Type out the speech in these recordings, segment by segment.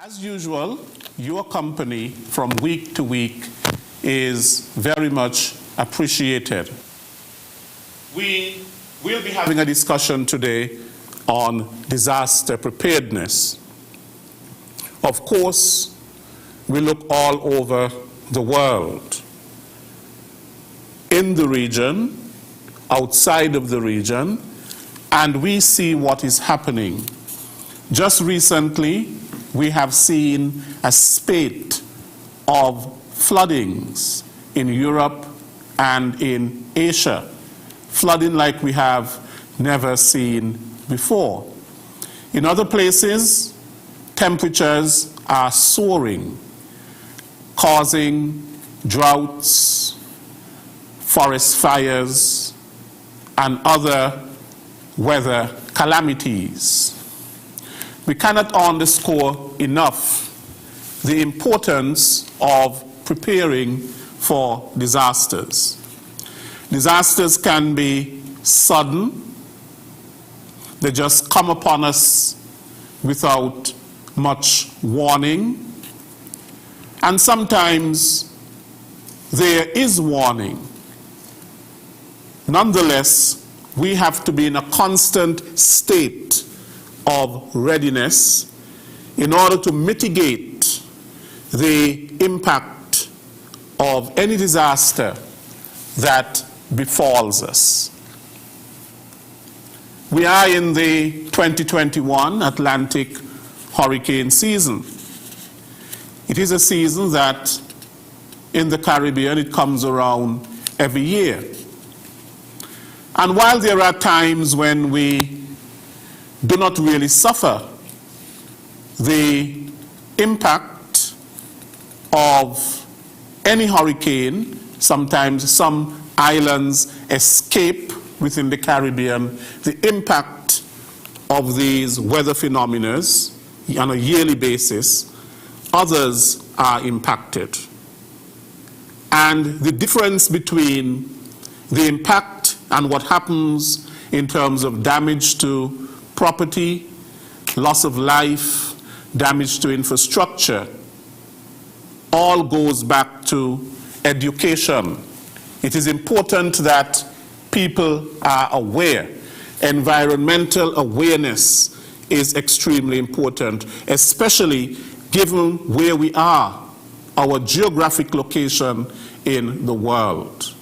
As usual, your company from week to week is very much appreciated. We will be having a discussion today on disaster preparedness. Of course, we look all over the world, in the region, outside of the region, and we see what is happening. Just recently, we have seen a spate of floodings in Europe and in Asia, flooding like we have never seen before. In other places, temperatures are soaring, causing droughts, forest fires, and other weather calamities. We cannot underscore enough the importance of preparing for disasters. Disasters can be sudden. They just come upon us without much warning. And sometimes there is warning. Nonetheless, we have to be in a constant state of readiness in order to mitigate the impact of any disaster that befalls us. We are in the 2021 Atlantic hurricane season. It is a season that in the Caribbean it comes around every year. And while there are times when we do not really suffer the impact of any hurricane, sometimes some islands escape within the Caribbean the impact of these weather phenomena on a yearly basis, others are impacted. And the difference between the impact and what happens in terms of damage to property, loss of life, damage to infrastructure, all goes back to education. It is important that people are aware. Environmental awareness is extremely important, especially given where we are, our geographic location in the world.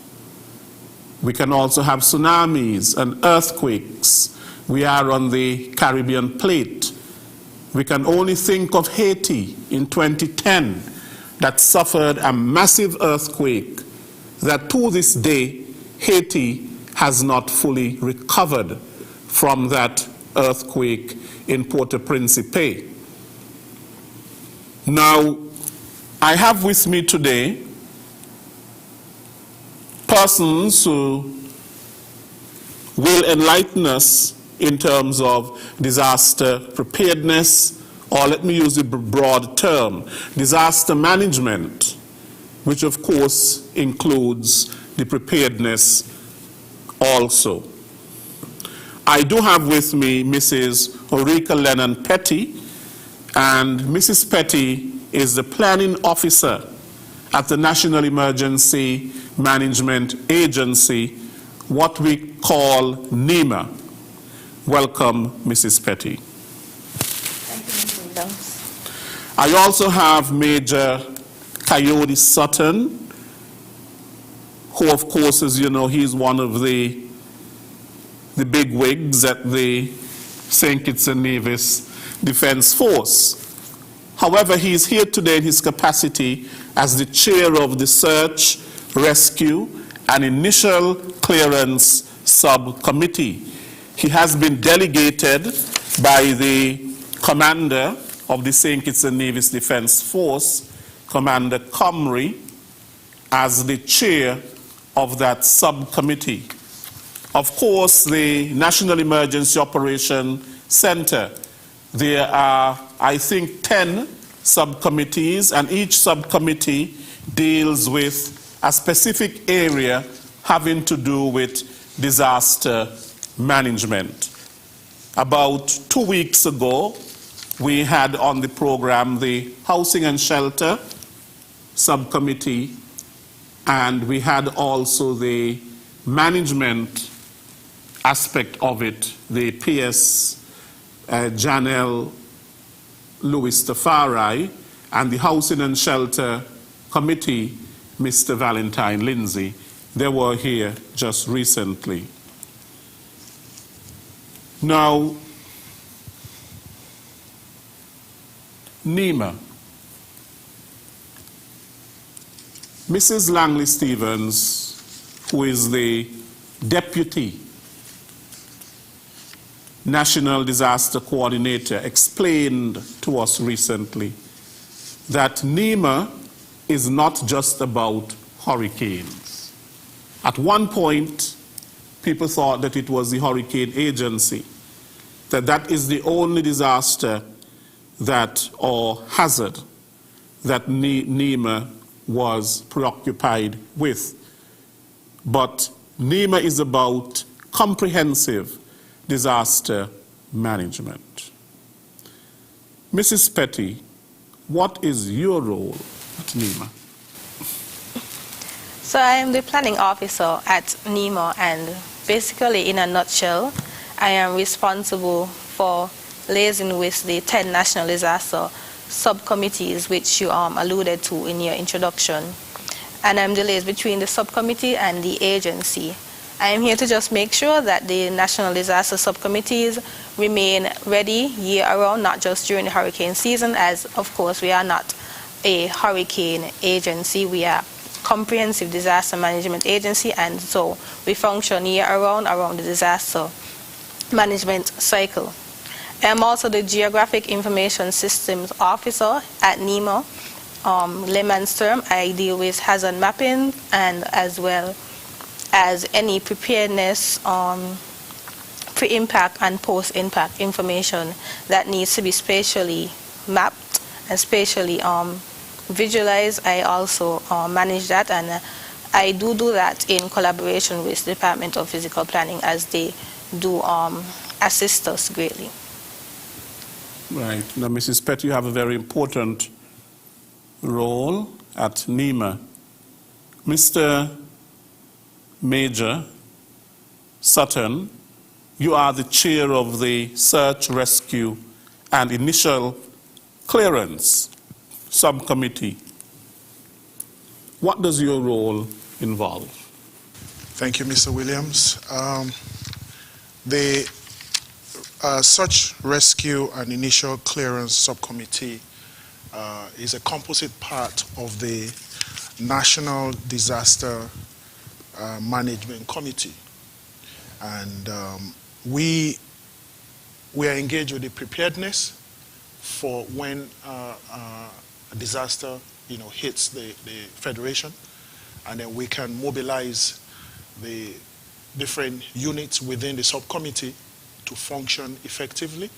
We can also have tsunamis and earthquakes. We are on the Caribbean plate. We can only think of Haiti in 2010 that suffered a massive earthquake that to this day, Haiti has not fully recovered from that earthquake in Port-au-Principe. Now, I have with me today persons who will enlighten us in terms of disaster preparedness, or let me use a broad term, disaster management, which of course includes the preparedness also. I do have with me Mrs. Ulrika Lennon-Petty, and Mrs. Petty is the planning officer at the National Emergency Management Agency, what we call NEMA. Welcome, Mrs. Petty. Thank you, Mr. Williams. I also have Major Coyote Sutton, who, of course, as you know, he's one of the big wigs at the St. Kitts and Nevis Defense Force. However, he is here today in his capacity as the chair of the Search, Rescue, and Initial Clearance Subcommittee. He has been delegated by the commander of the St. Kitts and Nevis Defense Force, Commander Comrie, as the chair of that subcommittee. Of course, the National Emergency Operation Center, there are, I think, 10 subcommittees, and each subcommittee deals with a specific area having to do with disaster management. About 2 weeks ago, We had on the program the Housing and Shelter Subcommittee, and we had also the management aspect of it, the PS Janelle Louis Tafari, and the Housing and Shelter Committee, Mr. Valentine Lindsay. They were here just recently. Now, NEMA. Mrs. Langley Stevens, who is the Deputy National Disaster Coordinator, explained to us recently that NEMA is not just about hurricanes. At one point, people thought that it was the Hurricane Agency, that is the only disaster that, or hazard, that NEMA was preoccupied with. But NEMA is about comprehensive disaster management. Mrs. Petty, what is your role at NEMA? So I am the planning officer at NEMA, and basically, in a nutshell, I am responsible for liaising with the 10 national disaster subcommittees, which you alluded to in your introduction. And I'm the liaison between the subcommittee and the agency. I am here to just make sure that the national disaster subcommittees remain ready year-round, not just during the hurricane season, as of course we are not a hurricane agency. We are comprehensive disaster management agency, and so we function year-round around the disaster management cycle. I am also the Geographic Information Systems Officer at NEMA. Layman's term, I deal with hazard mapping and as well as any preparedness, pre-impact and post-impact information that needs to be spatially mapped and spatially visualized. I also manage that, and I do that in collaboration with the Department of Physical Planning, as they do assist us greatly. Right. Now, Mrs. Petty, you have a very important role at NEMA. Mr. Major Sutton, you are the chair of the Search, Rescue, and Initial Clearance Subcommittee. What does your role involve? Thank you, Mr. Williams. The Search, Rescue, and Initial Clearance Subcommittee is a composite part of the National Disaster Management Committee. And we are engaged with the preparedness for when a disaster hits the Federation, and then we can mobilize the different units within the subcommittee to function effectively,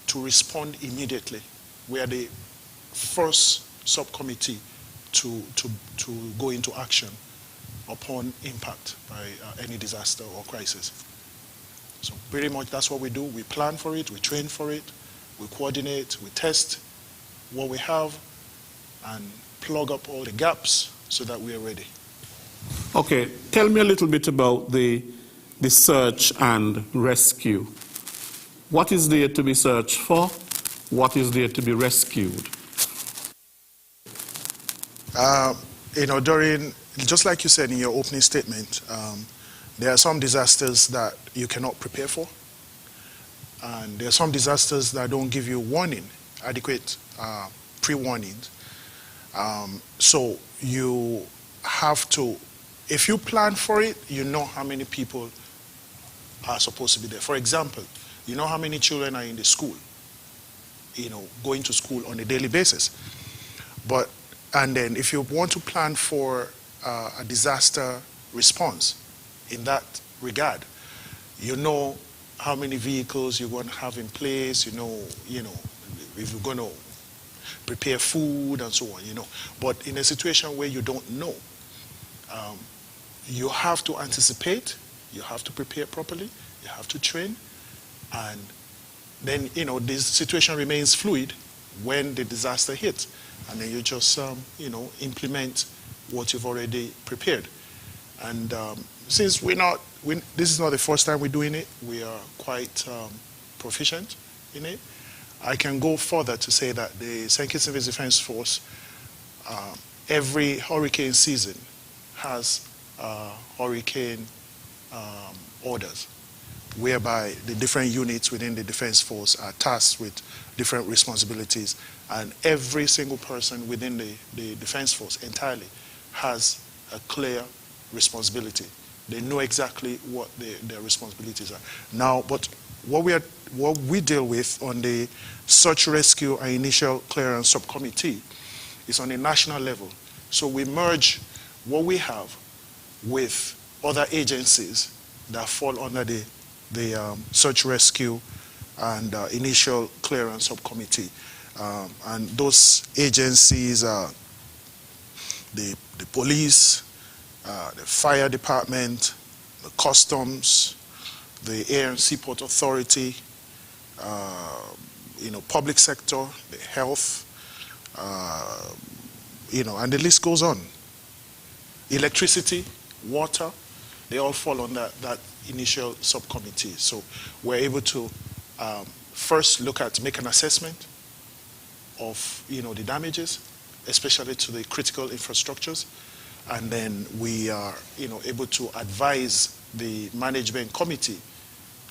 to respond immediately. We are the first subcommittee to go into action upon impact by any disaster or crisis. So pretty much that's what we do. We plan for it, we train for it, we coordinate, we test what we have, and plug up all the gaps so that we are ready. Okay, tell me a little bit about the search and rescue. What is there to be searched for? What is there to be rescued? Just like you said in your opening statement, there are some disasters that you cannot prepare for, and there are some disasters that don't give you adequate pre-warnings. So you have to, if you plan for it, you know how many people are supposed to be there. For example, you know how many children are in the school, going to school on a daily basis. And then if you want to plan for a disaster response in that regard, you know how many vehicles you're going to have in place, if you're going to prepare food and so on, But in a situation where you don't know, you have to anticipate, you have to prepare properly, you have to train, and then, this situation remains fluid when the disaster hits. And then you just, implement what you've already prepared. And since this is not the first time we're doing it, we are quite proficient in it. I can go further to say that the St. Kitts Nevis Defense Force, every hurricane season has hurricane orders, whereby the different units within the Defense Force are tasked with different responsibilities, and every single person within the Defense Force entirely has a clear responsibility. They know exactly what their responsibilities are. Now, but what we deal with on the Search, Rescue and Initial Clearance Subcommittee is on a national level. So we merge what we have with other agencies that fall under the Search, Rescue and Initial Clearance Subcommittee. And those agencies are the police, the fire department, the customs, the Air and Seaport Authority, public sector, the health, and the list goes on. Electricity, water, they all fall on that initial subcommittee. So we're able to first make an assessment of the damages, especially to the critical infrastructures, and then we are able to advise the management committee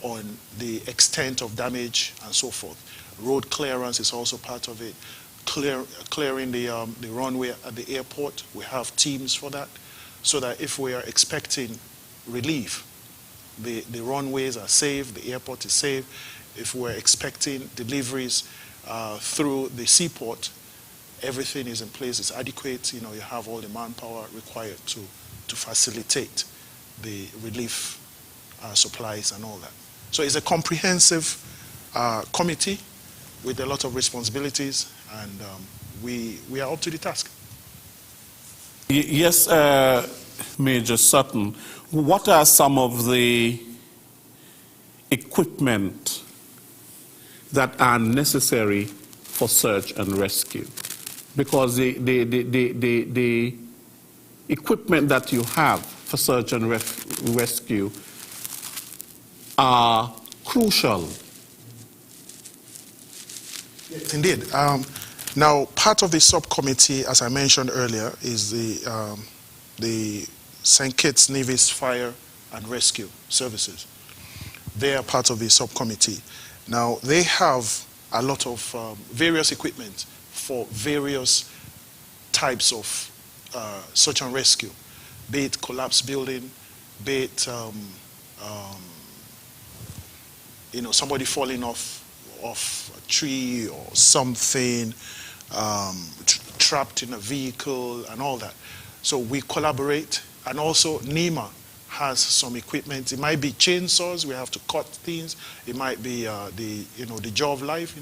on the extent of damage and so forth. Road clearance is also part of it. Clearing the runway at the airport, we have teams for that, so that if we are expecting relief, the runways are safe, the airport is safe. If we're expecting deliveries through the seaport, everything is in place, it's adequate, you have all the manpower required to facilitate the relief supplies and all that. So it's a comprehensive committee with a lot of responsibilities, and we are up to the task. Yes, Major Sutton, what are some of the equipment that are necessary for search and rescue? Because the equipment that you have for search and rescue are crucial. Yes, indeed. Now, part of the subcommittee, as I mentioned earlier, is the St. Kitts Nevis Fire and Rescue Services. They are part of the subcommittee. Now, they have a lot of various equipment for various types of search and rescue, be it collapsed building, be it somebody falling off a tree or something, trapped in a vehicle and all that. So we collaborate, and also NEMA has some equipment. It might be chainsaws, we have to cut things. It might be the jaw of life,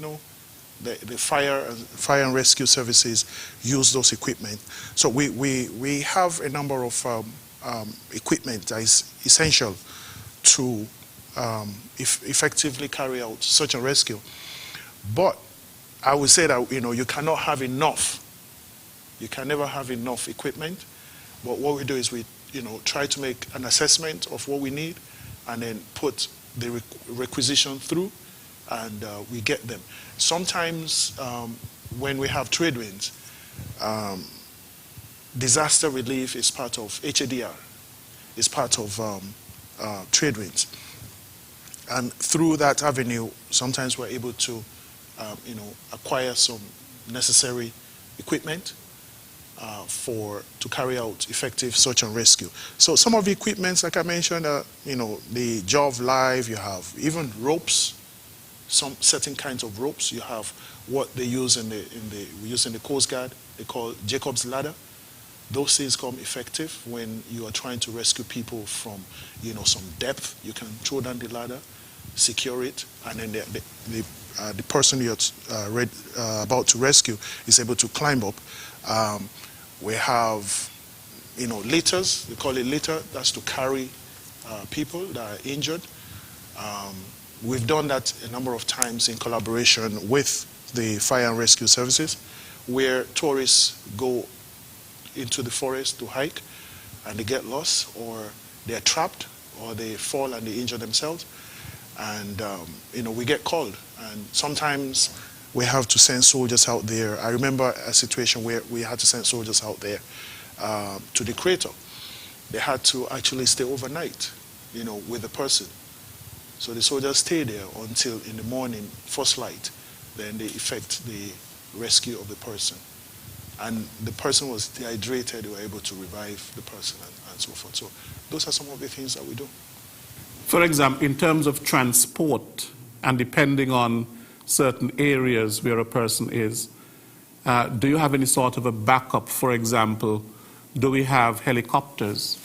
the fire and rescue services use those equipment. So we have a number of equipment that is essential to effectively carry out search and rescue. But I would say that you cannot have enough. You can never have enough equipment. But what we do is we try to make an assessment of what we need, and then put the requisition through, and we get them. Sometimes when we have trade winds, disaster relief is part of HADR, is part of trade winds. And through that avenue, sometimes we're able to acquire some necessary equipment to carry out effective search and rescue. So some of the equipments, like I mentioned, the jaw of life, you have even ropes, some certain kinds of ropes. You have what they use in the Coast Guard, they call Jacob's ladder. Those things come effective when you are trying to rescue people from some depth. You can throw down the ladder, secure it, and then the person you're about to rescue is able to climb up. We have, litters. We call it litter. That's to carry people that are injured. We've done that a number of times in collaboration with the fire and rescue services, where tourists go into the forest to hike and they get lost, or they're trapped, or they fall and they injure themselves. And we get called, and sometimes we have to send soldiers out there. I remember a situation where we had to send soldiers out there to the crater. They had to actually stay overnight, with the person. So the soldiers stay there until in the morning, first light, then they effect the rescue of the person. And the person was dehydrated, they were able to revive the person and so forth. So those are some of the things that we do. For example, in terms of transport, and depending on certain areas where a person is, do you have any sort of a backup? For example, do we have helicopters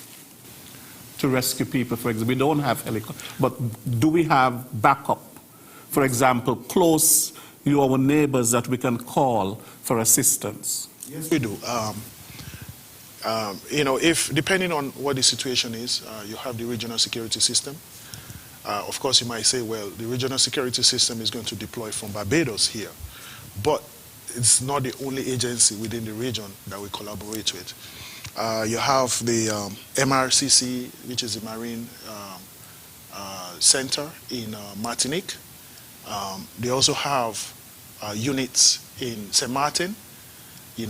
to rescue people? For example, we don't have helicopters, but do we have backup? For example, close to our neighbors that we can call for assistance? Yes, we do. If depending on what the situation is, you have the regional security system. Of course, you might say, well, the regional security system is going to deploy from Barbados here, but it's not the only agency within the region that we collaborate with. You have the MRCC, which is the Marine Center in Martinique. They also have units in St. Martin. They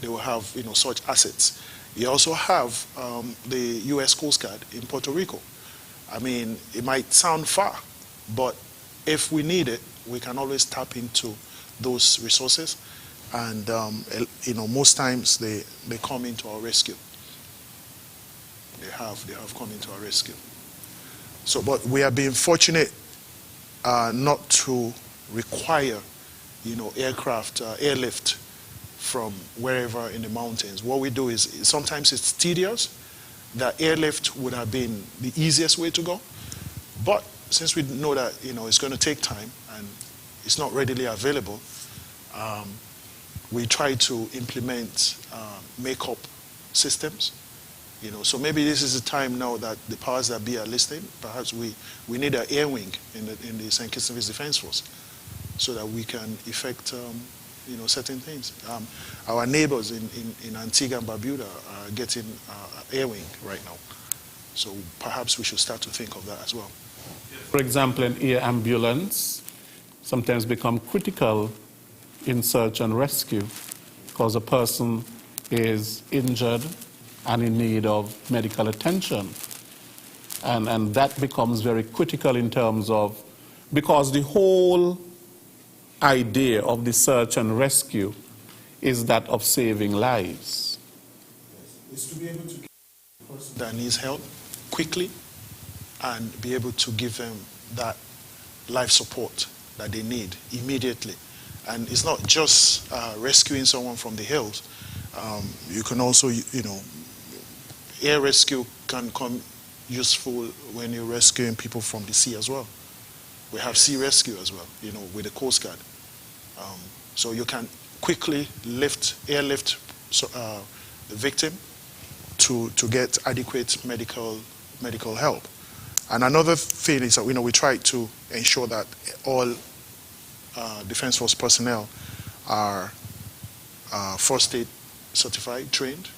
will have such assets. You also have the U.S. Coast Guard in Puerto Rico. I mean, it might sound far, but if we need it, we can always tap into those resources. And most times they come into our rescue. They have come into our rescue. So, but we have been fortunate not to require, aircraft, airlift from wherever in the mountains. What we do is sometimes it's tedious. That airlift would have been the easiest way to go, but since we know that it's going to take time and it's not readily available, we try to implement make-up systems. So maybe this is the time now that the powers that be are listening. Perhaps we need an air wing in the St. Kitts Nevis Defense Force, so that we can effect certain things. Our neighbors in Antigua and Barbuda are getting air wing right now. So perhaps we should start to think of that as well. For example, an air ambulance sometimes become critical in search and rescue because a person is injured and in need of medical attention. And that becomes very critical in terms of, because the whole idea of the search and rescue is that of saving lives. Is to be able to get the person that needs help quickly and be able to give them that life support that they need immediately. And it's not just rescuing someone from the hills. You can also, air rescue can come useful when you're rescuing people from the sea as well. We have sea rescue as well, with the Coast Guard. So you can quickly airlift the victim to get adequate medical help. And another thing is that we try to ensure that all Defense Force personnel are first aid certified, trained,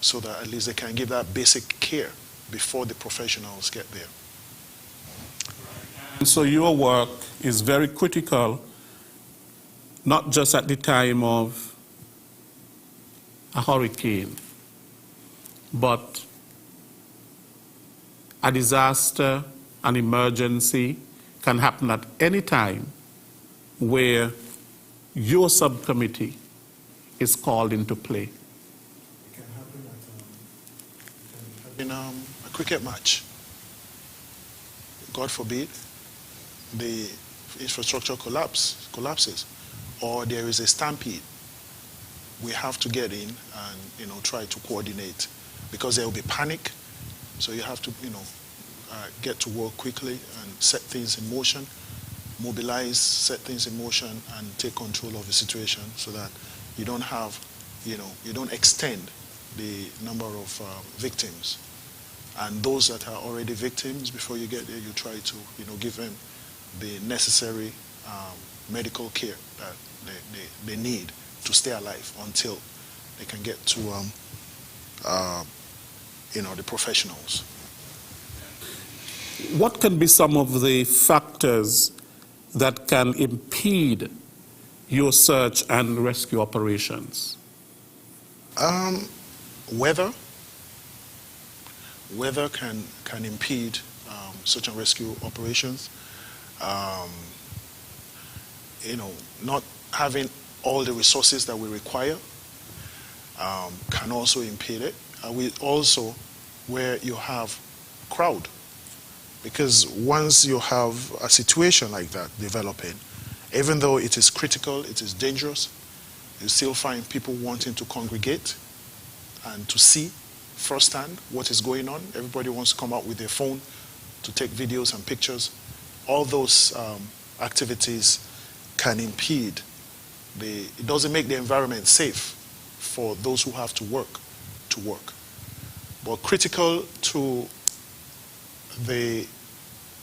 so that at least they can give that basic care before the professionals get there. And so your work is very critical, not just at the time of a hurricane, but a disaster, an emergency can happen at any time where your subcommittee is called into play. It can happen at a cricket match. God forbid, the infrastructure collapses, or there is a stampede. We have to get in and try to coordinate, because there will be panic. So you have to get to work quickly and set things in motion, mobilize, set things in motion, and take control of the situation, so that you don't have, you don't extend the number of victims And those that are already victims, before you get there, you try to, give them the necessary medical care that they need to stay alive until they can get to, the professionals. What can be some of the factors that can impede your search and rescue operations? Weather can impede search and rescue operations. Not having all the resources that we require can also impede it. We also, where you have crowd, because once you have a situation like that developing, even though it is critical, it is dangerous, you still find people wanting to congregate and to see firsthand what is going on. Everybody wants to come out with their phone to take videos and pictures. All those activities can impede it doesn't make the environment safe for those who have to work. But critical to the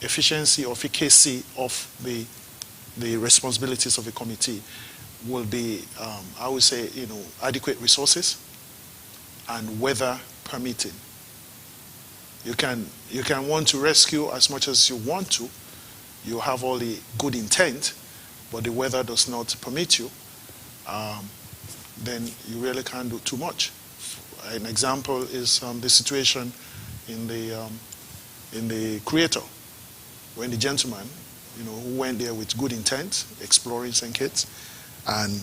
efficiency or efficacy of the responsibilities of the committee will be, I would say, adequate resources and weather permitting. You can want to rescue as much as you want to. You have all the good intent, but the weather does not permit you. Then you really can't do too much. An example is the situation in the Creator, when the gentleman, who went there with good intent, exploring St. Kitts, and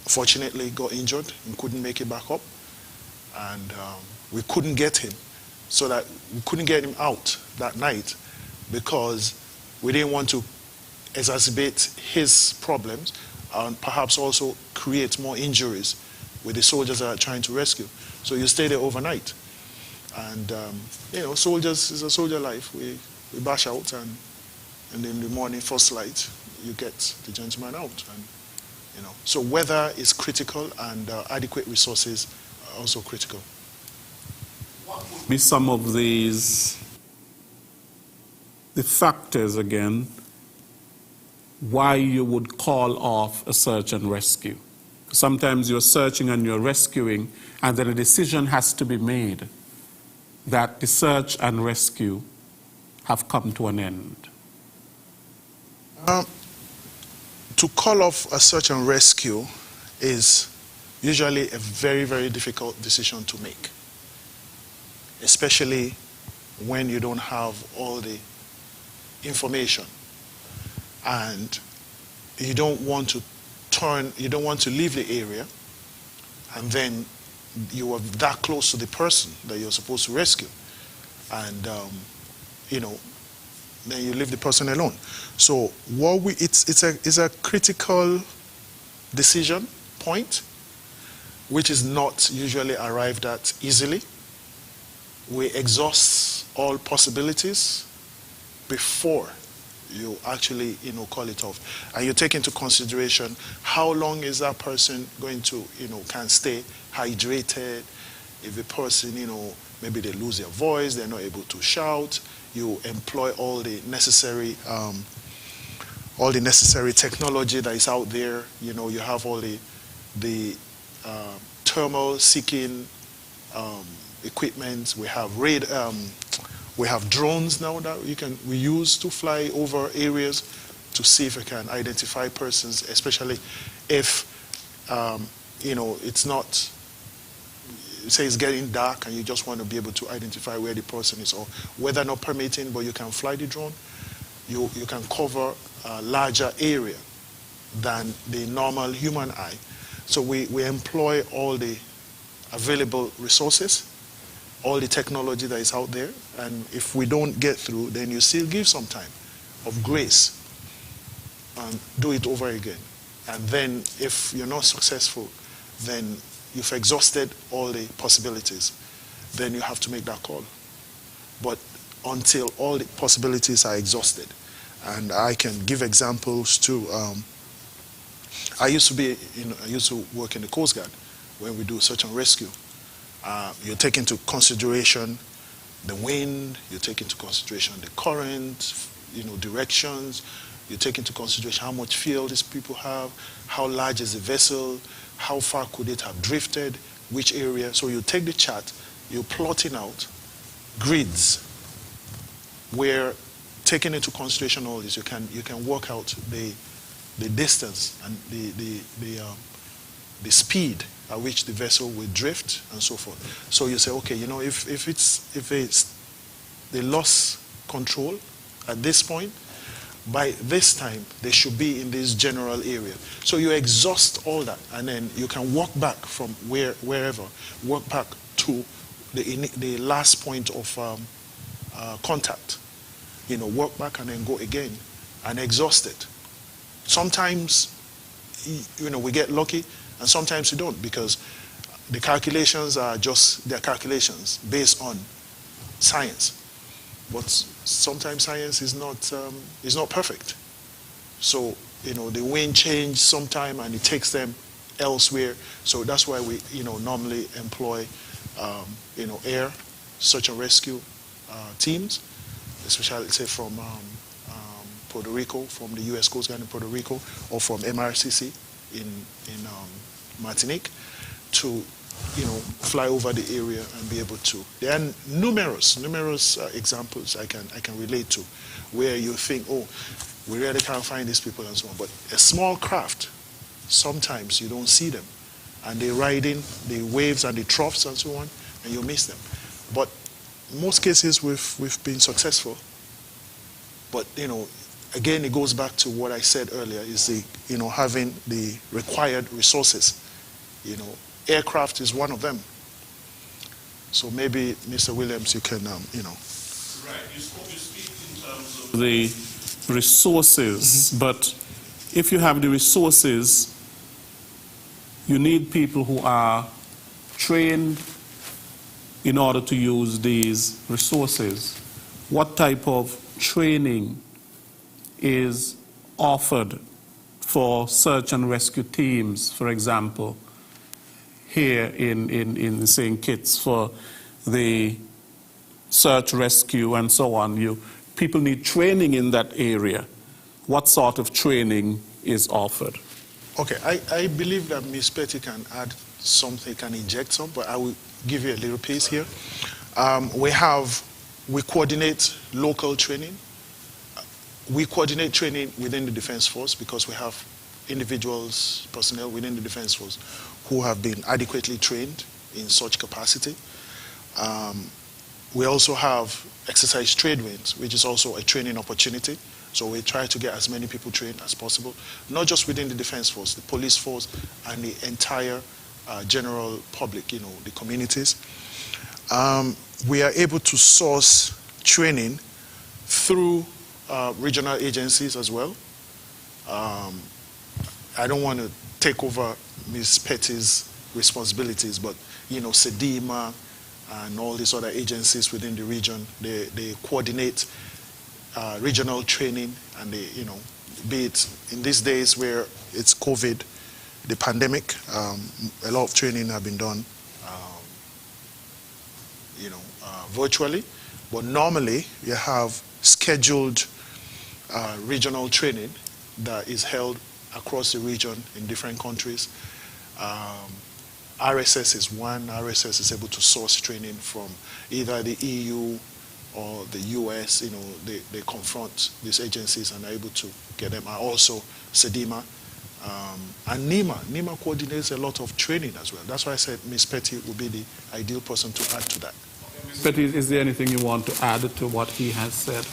fortunately got injured and couldn't make it back up. And we couldn't get him, so that we couldn't get him out that night because we didn't want to exacerbate his problems and perhaps also create more injuries with the soldiers that are trying to rescue. So you stay there overnight. And, soldiers, is a soldier life. We bash out, and in the morning, first light, you get the gentleman out. And, so weather is critical, and adequate resources are also critical. What would be some of the factors, again, why you would call off a search and rescue? Sometimes you're searching and you're rescuing, and then a decision has to be made that the search and rescue have come to an end. To call off a search and rescue is usually a very, very difficult decision to make, especially when you don't have all the information and you don't want to leave the area, and then you are that close to the person that you're supposed to rescue, and then you leave the person alone. So it's a critical decision point, which is not usually arrived at easily. We exhaust all possibilities before you actually, call it off. And you take into consideration how long is that person going to, can stay hydrated. If the person, maybe they lose their voice, they're not able to shout, you employ all the necessary technology that is out there. You have all the thermal seeking equipment. We have we have drones now that we use to fly over areas to see if we can identify persons, especially if it's not, say it's getting dark and you just want to be able to identify where the person is, or weather not permitting, but you can fly the drone. You can cover a larger area than the normal human eye. So we employ all the available resources, all the technology that is out there, and if we don't get through, then you still give some time of grace and do it over again. And then if you're not successful, then you've exhausted all the possibilities. Then you have to make that call. But until all the possibilities are exhausted, and I can give examples too. I used to work in the Coast Guard when we do search and rescue. You take into consideration the wind, you take into consideration the current, directions, you take into consideration how much fuel these people have, how large is the vessel, how far could it have drifted, which area. So you take the chart, you're plotting out grids where, taking into consideration all this, you can work out the distance and the speed at which the vessel will drift and so forth. So you say, okay, if they lost control at this point, by this time they should be in this general area. So you exhaust all that, and then you can walk back from wherever, walk back to the last point of contact. Walk back and then go again and exhaust it. Sometimes, we get lucky, and sometimes we don't, because the calculations are just their calculations based on science. But sometimes science is not perfect. So, the wind change sometime and it takes them elsewhere. So that's why we, normally employ, air search and rescue teams, especially, say, from Puerto Rico, from the U.S. Coast Guard in Puerto Rico, or from MRCC in Martinique, to fly over the area and be able to. There are numerous examples I can relate to, where you think, oh, we really can't find these people and so on. But a small craft, sometimes you don't see them, and they're riding the waves and the troughs and so on, and you miss them. But most cases we've been successful. But again, it goes back to what I said earlier: is having the required resources. Aircraft is one of them. So maybe, Mr. Williams, you can, Right. You speak in terms of the resources, but if you have the resources, you need people who are trained in order to use these resources. What type of training is offered for search and rescue teams, for example, here in the St. Kitts for the search, rescue, and so on? People need training in that area. What sort of training is offered? Okay, I believe that Ms. Petty can add something, can inject some, but I will give you a little piece here. We coordinate local training. We coordinate training within the Defense Force, because we have individuals, personnel within the Defense Force who have been adequately trained in such capacity. We also have exercise trade winds, which is also a training opportunity. So we try to get as many people trained as possible, not just within the Defense Force, the police force, and the entire general public, the communities. We are able to source training through regional agencies as well. I don't want to take over Ms. Petty's responsibilities, but SEDIMA and all these other agencies within the region, they coordinate regional training, and they, be it in these days where it's COVID, the pandemic, a lot of training have been done, virtually. But normally you have scheduled regional training that is held across the region in different countries. RSS is one. RSS is able to source training from either the EU or the US. They confront these agencies and are able to get them. Also, SEDIMA and NEMA. NEMA coordinates a lot of training as well. That's why I said Ms. Petty would be the ideal person to add to that. Ms. Petty, is there anything you want to add to what he has said?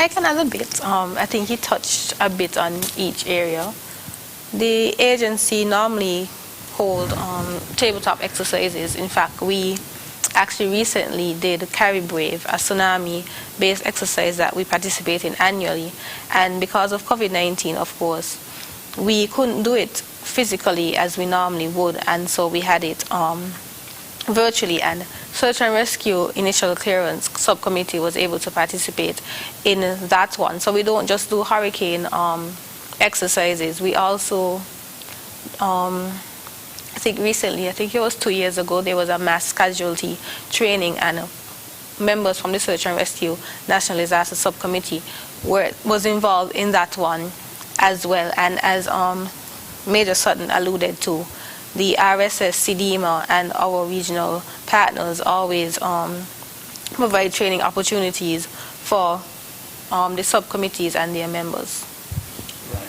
I can add a bit. I think he touched a bit on each area. The agency normally hold tabletop exercises. In fact, we actually recently did Carry Brave, a tsunami-based exercise that we participate in annually. And because of COVID-19, of course, we couldn't do it physically as we normally would, and so we had it virtually. And Search and Rescue Initial Clearance Subcommittee was able to participate in that one. So we don't just do hurricane exercises. We also, I think recently, I think it was 2 years ago, there was a mass casualty training, and members from the Search and Rescue National Disaster Subcommittee was involved in that one as well. And as Major Sutton alluded to, the RSS, CDMA, and our regional partners always provide training opportunities for the subcommittees and their members. Right.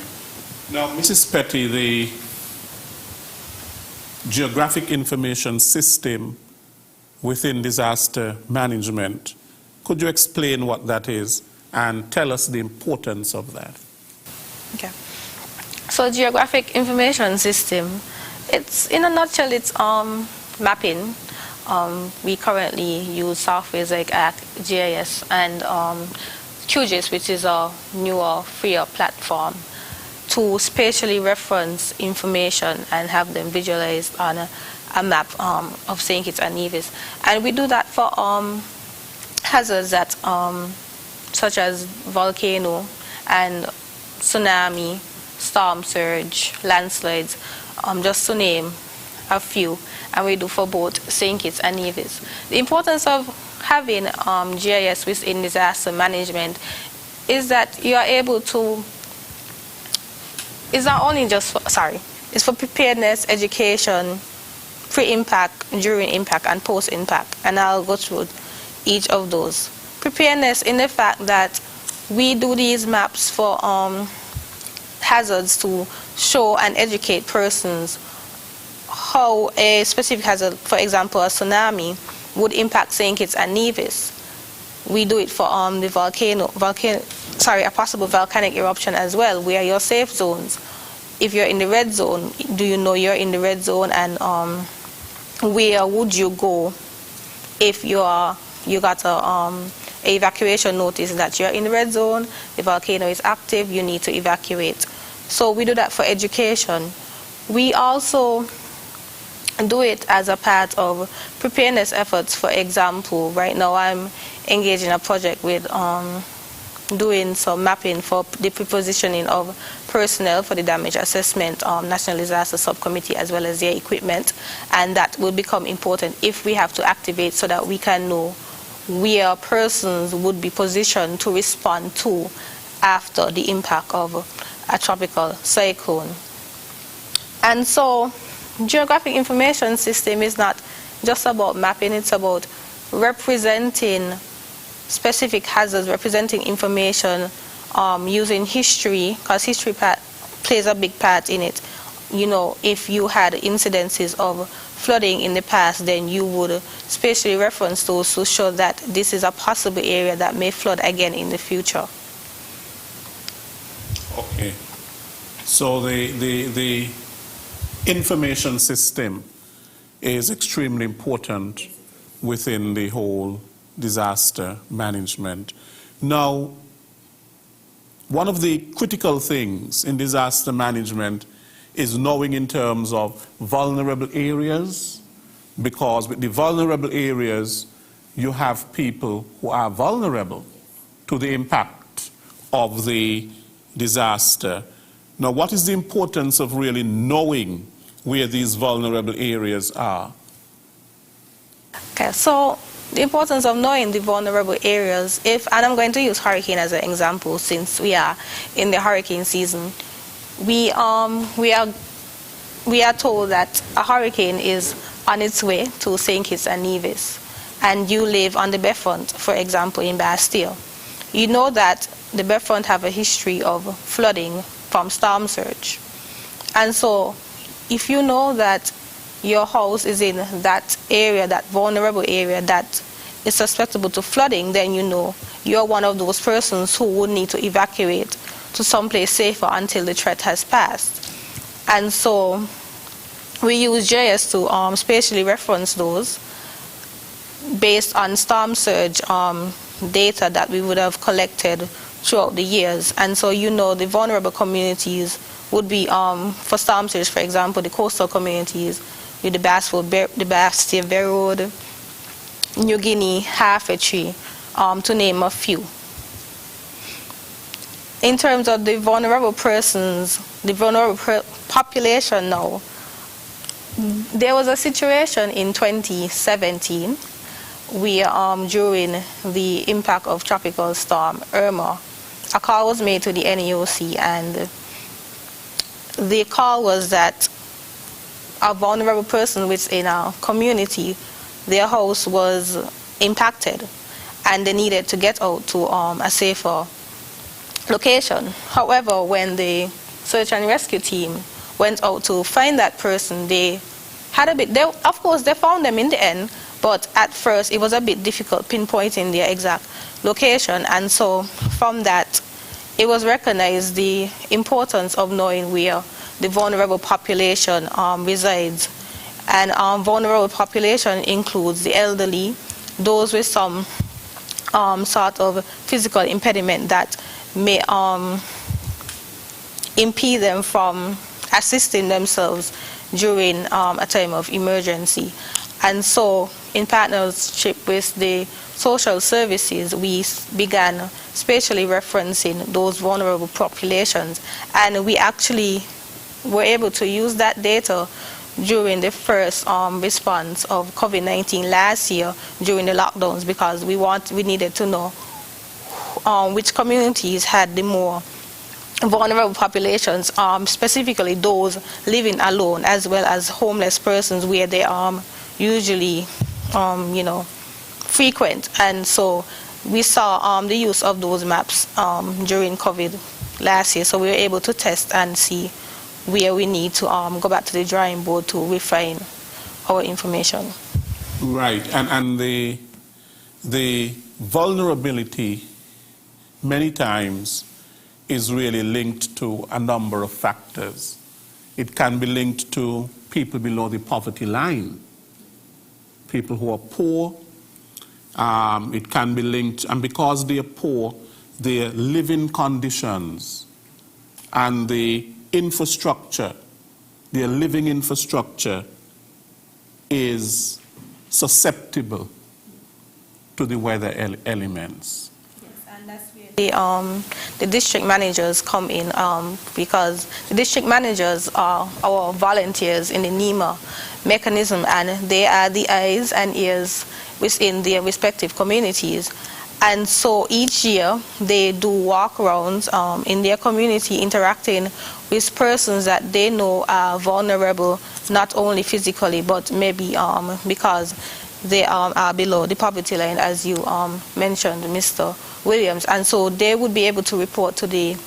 Now, Mrs. Petty, the geographic information system within disaster management, could you explain what that is and tell us the importance of that? Okay. So geographic information system, it's, in a nutshell, it's mapping. We currently use softwares like GIS and QGIS, which is a newer, freer platform, to spatially reference information and have them visualized on a map of St. Kitts and Nevis. And we do that for hazards that, such as volcano and tsunami, storm surge, landslides, just to name a few. And we do for both St. Kitts and Nevis. The importance of having GIS within disaster management is that you are able to, it's not only just for, it's for preparedness, education, pre-impact, during impact, and post-impact. And I'll go through each of those. Preparedness in the fact that we do these maps for hazards to show and educate persons how a specific hazard, for example, a tsunami, would impact St. Kitts and Nevis. We do it for the a possible volcanic eruption as well. Where are your safe zones? If you're in the red zone, do you know you're in the red zone, and where would you go if you got a evacuation notice that you're in the red zone, the volcano is active, you need to evacuate. So we do that for education. We also do it as a part of preparedness efforts. For example, right now I'm engaged in a project with doing some mapping for the prepositioning of personnel for the damage assessment National Disaster Subcommittee, as well as their equipment, and that will become important if we have to activate, so that we can know where persons would be positioned to respond to after the impact of a tropical cyclone. And so geographic information system is not just about mapping, it's about representing specific hazards, representing information using history, because history plays a big part in it. You know, if you had incidences of flooding in the past, then you would spatially reference those to show that this is a possible area that may flood again in the future. Okay. So the information system is extremely important within the whole disaster management. Now, one of the critical things in disaster management is knowing in terms of vulnerable areas, because with the vulnerable areas, you have people who are vulnerable to the impact of the disaster. Now, what is the importance of really knowing where these vulnerable areas are? Okay, so the importance of knowing the vulnerable areas, and I'm going to use hurricane as an example since we are in the hurricane season. We are told that a hurricane is on its way to St. Kitts and Nevis, and you live on the Bayfront, for example, in Bastille. You know that the Bayfront have a history of flooding from storm surge. And so if you know that your house is in that area, that vulnerable area that is susceptible to flooding, then you know you're one of those persons who would need to evacuate to someplace safer until the threat has passed. And so we use GIS to spatially reference those based on storm surge data that we would have collected throughout the years. And so you know the vulnerable communities would be, for storm surge, for example, the coastal communities with the Bastille Bay Road, New Guinea, Half-a-Tree, to name a few. In terms of the vulnerable persons, the vulnerable population now, there was a situation in 2017 during the impact of Tropical Storm Irma, a call was made to the NEOC, and the call was that a vulnerable person within our community, their house was impacted and they needed to get out to a safer location. However, when the search and rescue team went out to find that person, of course they found them in the end, but at first it was a bit difficult pinpointing their exact location, and so from that it was recognized the importance of knowing where the vulnerable population resides. And vulnerable population includes the elderly, those with some sort of physical impediment that may impede them from assisting themselves during a time of emergency. And so, in partnership with the social services, we began spatially referencing those vulnerable populations, and we actually were able to use that data during the first response of COVID-19 last year during the lockdowns, because we needed to know which communities had the more vulnerable populations, specifically those living alone, as well as homeless persons, where they usually frequent. And so we saw the use of those maps during COVID last year, so we were able to test and see where we need to go back to the drawing board to refine our information. Right, and the vulnerability many times is really linked to a number of factors. It can be linked to people below the poverty line, people who are poor. It can be linked, and because they are poor, their living conditions and the infrastructure, their living infrastructure is susceptible to the weather elements. Yes, and that's where the district managers come in, because the district managers are our volunteers in the NEMA mechanism, and they are the eyes and ears within their respective communities. And so each year they do walk-arounds in their community, interacting with persons that they know are vulnerable, not only physically, but maybe because they are below the poverty line, as you mentioned, Mr. Williams. And so they would be able to report to the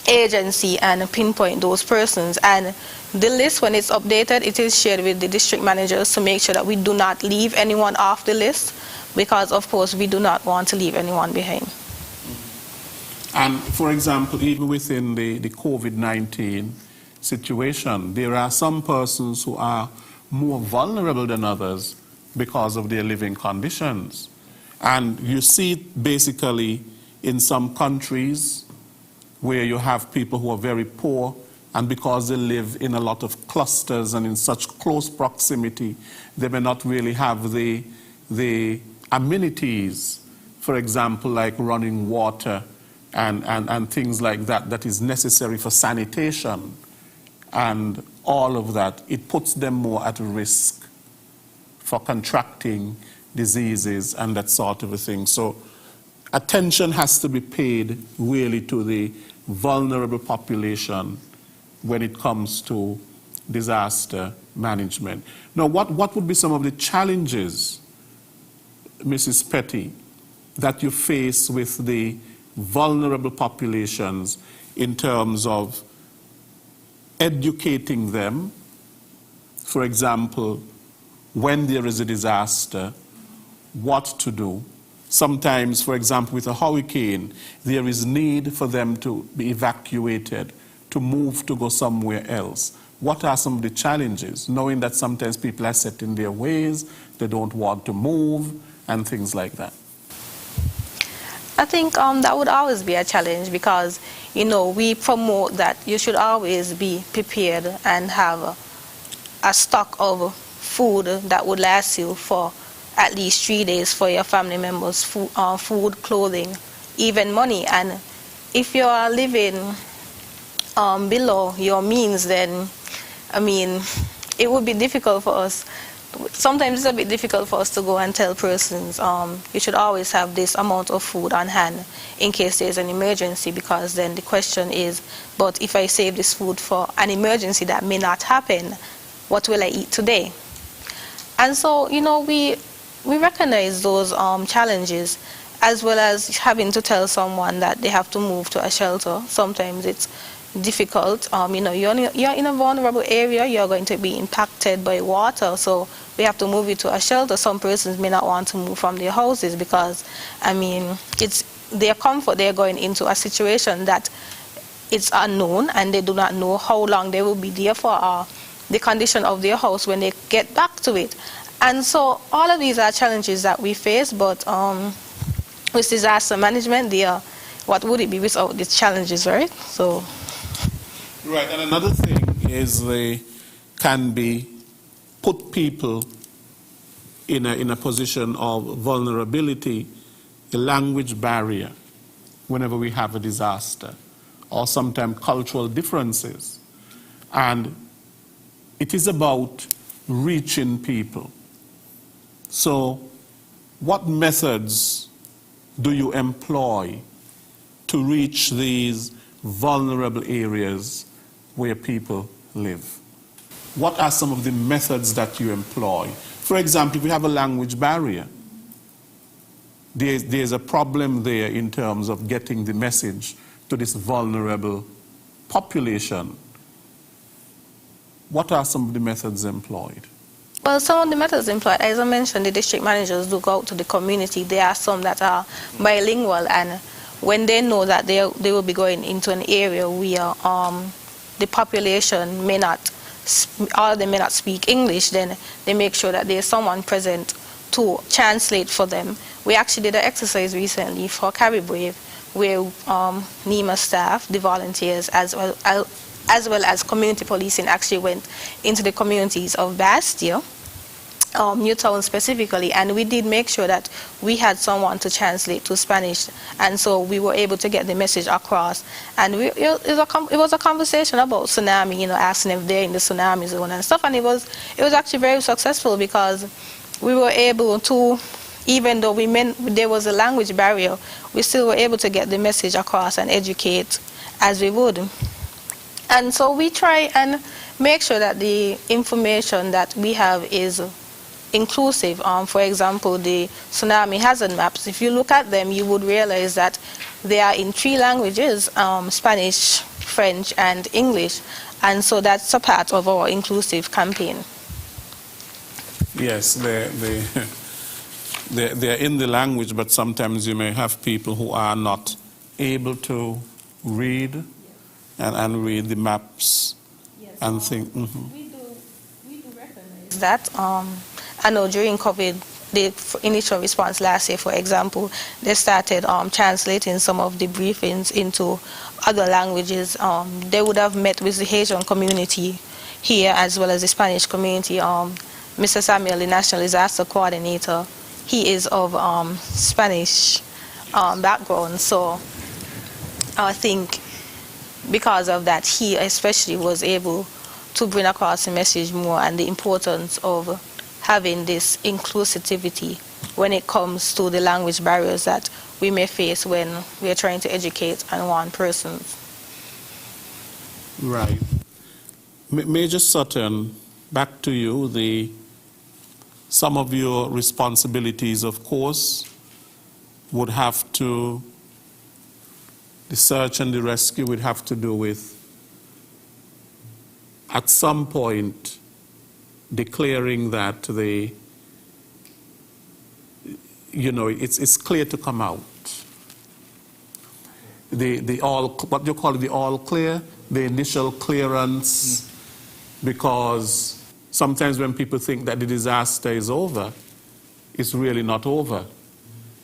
agency and pinpoint those persons. And the list, when it's updated, it is shared with the district managers to make sure that we do not leave anyone off the list, because of course we do not want to leave anyone behind. And for example, even within the COVID-19 situation, there are some persons who are more vulnerable than others because of their living conditions. And you see it basically in some countries where you have people who are very poor, and because they live in a lot of clusters and in such close proximity, they may not really have the amenities, for example, like running water and things like that, that is necessary for sanitation and all of that. It puts them more at risk for contracting diseases and that sort of a thing. So attention has to be paid really to the vulnerable population when it comes to disaster management. Now, what would be some of the challenges, Mrs. Petty, that you face with the vulnerable populations in terms of educating them, for example, when there is a disaster, what to do? Sometimes, for example, with a hurricane, there is need for them to be evacuated, to move to go somewhere else. What are some of the challenges, knowing that sometimes people are set in their ways, they don't want to move, and things like that? I think that would always be a challenge, because, we promote that you should always be prepared and have a stock of food that would last you for at least 3 days for your family members, food, clothing, even money. And if you are living below your means, then, it would be difficult for us sometimes it's a bit difficult for us to go and tell persons, you should always have this amount of food on hand in case there's an emergency, because then the question is, but if I save this food for an emergency that may not happen, what will I eat today? And so, you know, we recognize those challenges, as well as having to tell someone that they have to move to a shelter. Sometimes it's difficult. You know, you're in a vulnerable area, you're going to be impacted by water, so we have to move you to a shelter. Some persons may not want to move from their houses because, I mean, it's their comfort. They're going into a situation that it's unknown, and they do not know how long they will be there for, the condition of their house when they get back to it. And so all of these are challenges that we face, but with disaster management, what would it be without these challenges, right? So. Right, and another thing is they can put people in a position of vulnerability, a language barrier, whenever we have a disaster, or sometimes cultural differences. And it is about reaching people. So what methods do you employ to reach these vulnerable areas where people live? What are some of the methods that you employ? For example, if we have a language barrier, there's a problem there in terms of getting the message to this vulnerable population. What are some of the methods employed? Well, some of the methods employed, as I mentioned, the district managers do go out to the community. There are some that are bilingual, and when they know that they will be going into an area where the population may not, or they may not speak English, then they make sure that there's someone present to translate for them. We actually did an exercise recently for Caribou, where NEMA staff, the volunteers, as well as community policing, actually went into the communities of Bastia, Newtown specifically, and we did make sure that we had someone to translate to Spanish, and so we were able to get the message across. And it was a conversation about tsunami, you know, asking if they're in the tsunami zone and stuff, and it was actually very successful, because we were able to, even though there was a language barrier, we still were able to get the message across and educate as we would. And so we try and make sure that the information that we have is inclusive. For example, the tsunami hazard maps, if you look at them, you would realize that they are in 3 languages, Spanish, French, and English. And so that's a part of our inclusive campaign. Yes, they're in the language, but sometimes you may have people who are not able to read and read the maps, yes, and think. Mm-hmm. We do recognize that. I know during COVID, the initial response last year, for example, they started translating some of the briefings into other languages. They would have met with the Haitian community here, as well as the Spanish community. Mr. Samuel, the National Disaster Coordinator, he is of Spanish background, so I think because of that, he especially was able to bring across the message more, and the importance of having this inclusivity when it comes to the language barriers that we may face when we are trying to educate and warn persons. Right. Major Sutton, back to you. Some of your responsibilities, of course, would have to, the search and the rescue would have to do with, at some point, declaring that it's clear to come out. What do you call it, the all clear, the initial clearance, because sometimes when people think that the disaster is over, it's really not over.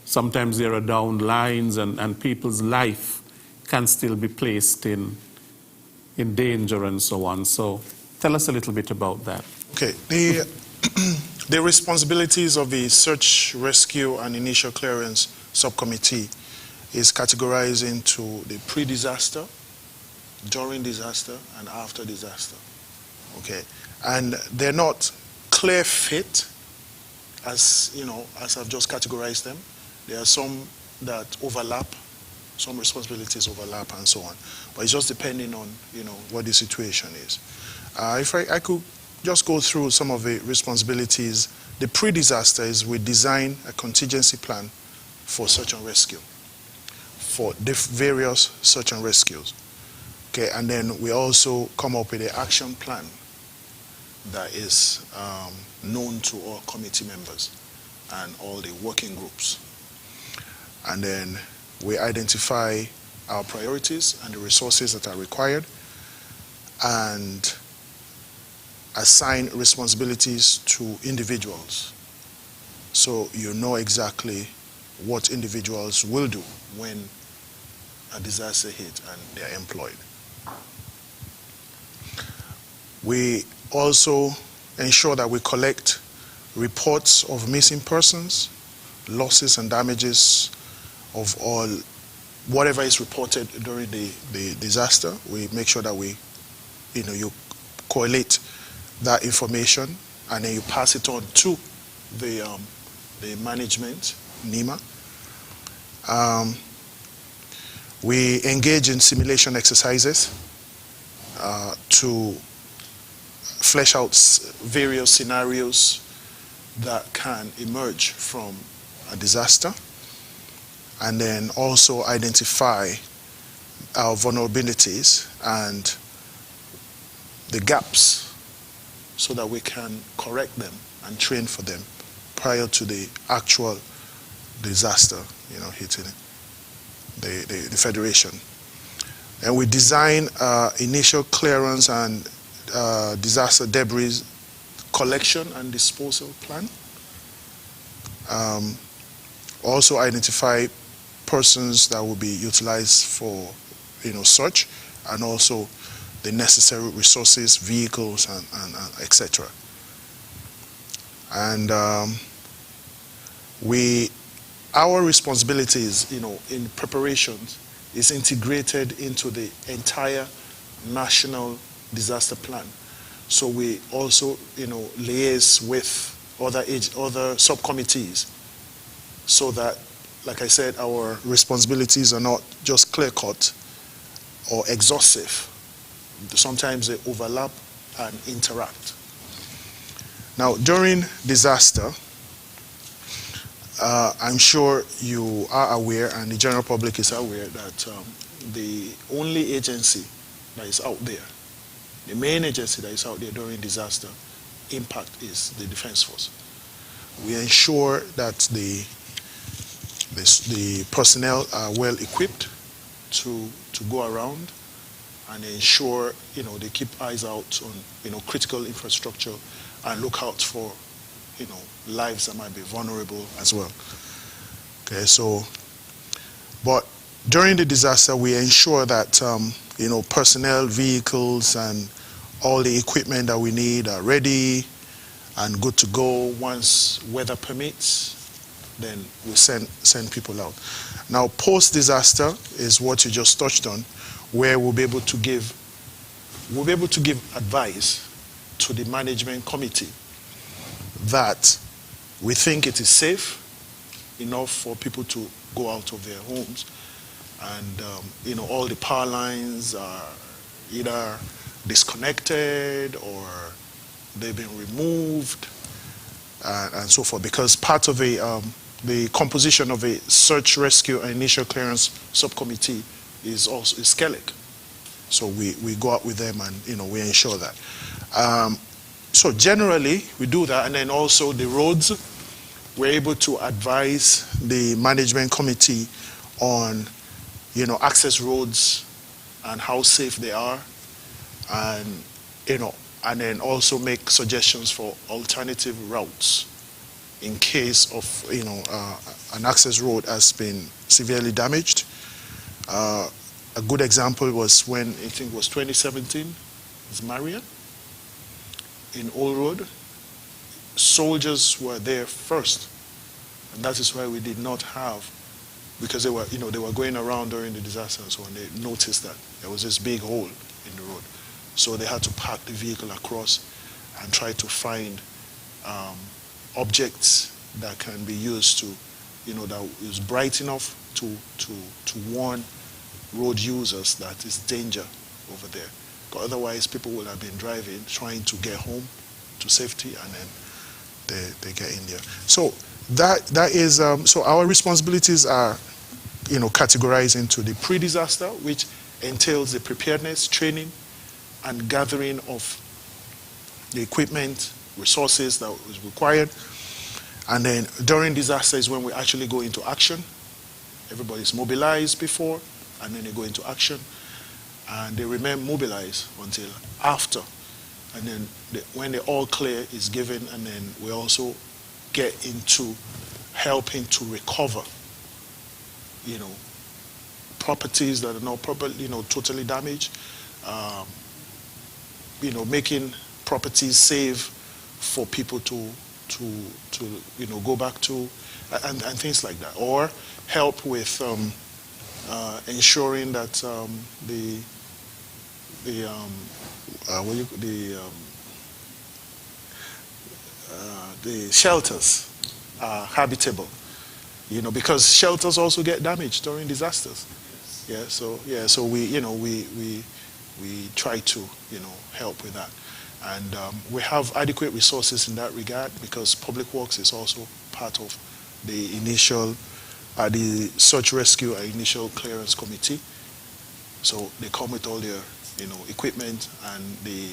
Sometimes there are down lines, and people's life can still be placed in danger and so on. So tell us a little bit about that. Okay. The responsibilities of the Search, Rescue, and Initial Clearance Subcommittee is categorized into the pre-disaster, during disaster, and after disaster. Okay. And they're not clear fit, as as I've just categorized them. There are some that overlap, some responsibilities overlap, and so on. But it's just depending on what the situation is. If I could just go through some of the responsibilities. The pre-disaster is we design a contingency plan for search and rescue, for the various search and rescues. Okay, and then we also come up with an action plan that is known to all committee members and all the working groups. And then we identify our priorities and the resources that are required and assign responsibilities to individuals. So you know exactly what individuals will do when a disaster hits and they are employed. We also ensure that we collect reports of missing persons, losses and damages of all, whatever is reported during the disaster. We make sure that you correlate that information and then you pass it on to the management, NEMA. We engage in simulation exercises to flesh out various scenarios that can emerge from a disaster, and then also identify our vulnerabilities and the gaps so that we can correct them and train for them prior to the actual disaster, hitting the Federation. And we design initial clearance and disaster debris collection and disposal plan. Also identify persons that will be utilized for search, and also the necessary resources, vehicles, and etc. And our responsibilities, in preparations, is integrated into the entire national disaster plan. So we also, liaise with other subcommittees, so that, like I said, our responsibilities are not just clear-cut or exhaustive. Sometimes they overlap and interact. Now, during disaster, I'm sure you are aware, and the general public is aware, that the only agency that is out there, the main agency that is out there during disaster impact, is the Defense Force. We ensure that the personnel are well equipped to go around and ensure they keep eyes out on critical infrastructure and look out for lives that might be vulnerable as well. Okay, so but during the disaster we ensure that personnel, vehicles, and all the equipment that we need are ready and good to go. Once weather permits, then we send people out. Now, post-disaster is what you just touched on, where we'll be able to give advice to the management committee that we think it is safe enough for people to go out of their homes, and all the power lines are either disconnected or they've been removed, and so forth, because part of the composition of a search, rescue, and initial clearance subcommittee is SKNIS. So we go out with them and we ensure that. So generally we do that, and then also the roads, we're able to advise the management committee on access roads and how safe they are, and and then also make suggestions for alternative routes in case of an access road has been severely damaged. A good example was when, I think it was 2017, it's Marion in Old Road. Soldiers were there first, and that is why we did not have, because they were going around during the disaster and so on. They noticed that there was this big hole in the road, so they had to park the vehicle across and try to find objects that can be used to, that is bright enough to warn road users that it's danger over there. Because otherwise, people would have been driving, trying to get home to safety, and then they get in there. So that is, so our responsibilities are, categorized into the pre-disaster, which entails the preparedness, training, and gathering of the equipment, resources that is required. And then during disaster is when we actually go into action. Everybody's mobilized before, and then they go into action. And they remain mobilized until after. And then when the all clear is given, and then we also get into helping to recover, properties that are not properly, totally damaged, making properties safe for people to go back to, and things like that, or help with ensuring that the shelters are habitable, because shelters also get damaged during disasters. So we try to help with that, and we have adequate resources in that regard, because Public Works is also part of the initial the search rescue and initial clearance committee. So they come with all their equipment and the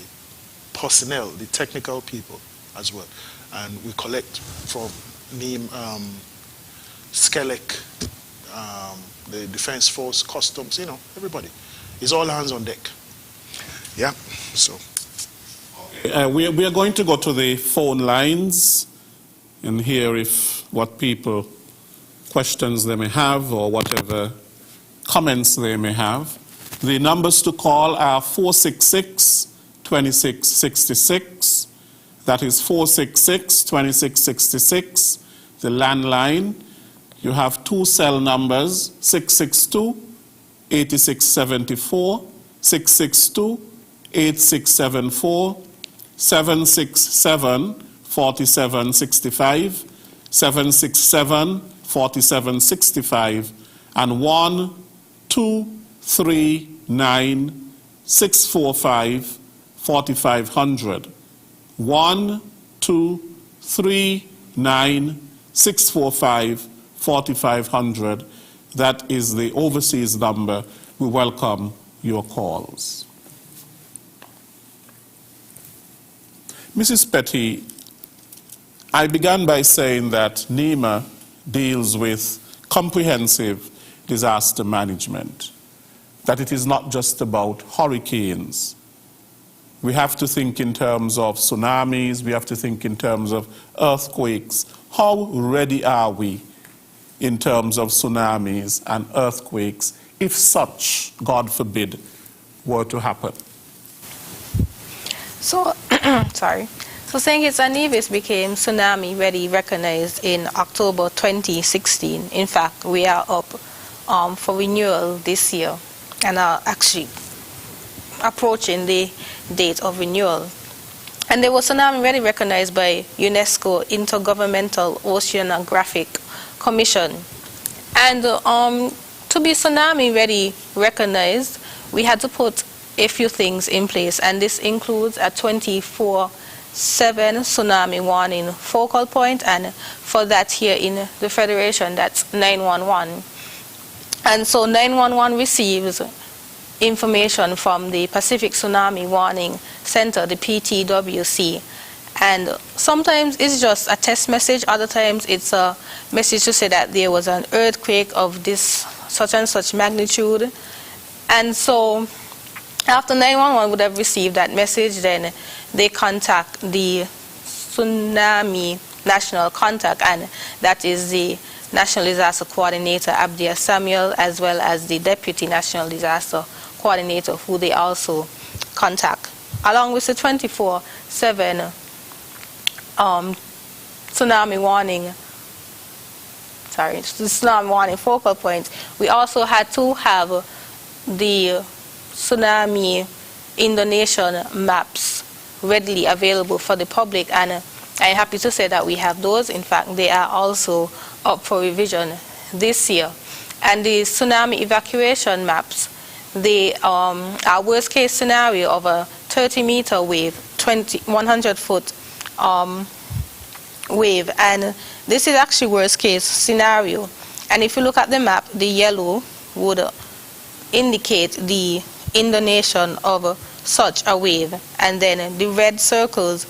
personnel, the technical people as well, and we collect from SKNIS, the Defense Force, Customs, everybody. It's all hands on deck. Yeah, so. We are going to go to the phone lines and hear questions they may have, or whatever comments they may have. The numbers to call are 466-2666. That is 466-2666. The landline. You have two cell numbers, 662-8674, 662-8674, 767-4765, 767-4765, and 1-239-645-4500. 1-239-645-4500. That is the overseas number. We welcome your calls. Mrs. Petty, I began by saying that NEMA deals with comprehensive disaster management, that it is not just about hurricanes. We have to think in terms of tsunamis, we have to think in terms of earthquakes. How ready are we in terms of tsunamis and earthquakes if such, God forbid, were to happen? So, sorry. So St. Kitts and Nevis became tsunami ready recognized in October 2016. In fact, we are up for renewal this year and are actually approaching the date of renewal. And they were tsunami ready recognized by UNESCO Intergovernmental Oceanographic Commission. And to be tsunami ready recognized, we had to put a few things in place, and this includes a 24/7 tsunami warning focal point, and for that here in the Federation, that's 911. And so 911 receives information from the Pacific Tsunami Warning Center, the PTWC, and sometimes it's just a test message, other times it's a message to say that there was an earthquake of this such and such magnitude. And so after 911 would have received that message, then they contact the Tsunami National Contact, and that is the National Disaster Coordinator, Abdia Samuel, as well as the Deputy National Disaster Coordinator, who they also contact, along with the 24/7 tsunami warning focal point. We also had to have the tsunami Indonesian maps readily available for the public, and I'm happy to say that we have those. In fact, they are also up for revision this year. And the tsunami evacuation maps, our worst case scenario of a 30-meter wave, 100-foot wave, and this is actually worst case scenario. And if you look at the map, the yellow would indicate the indonation of such a wave, and then the red circles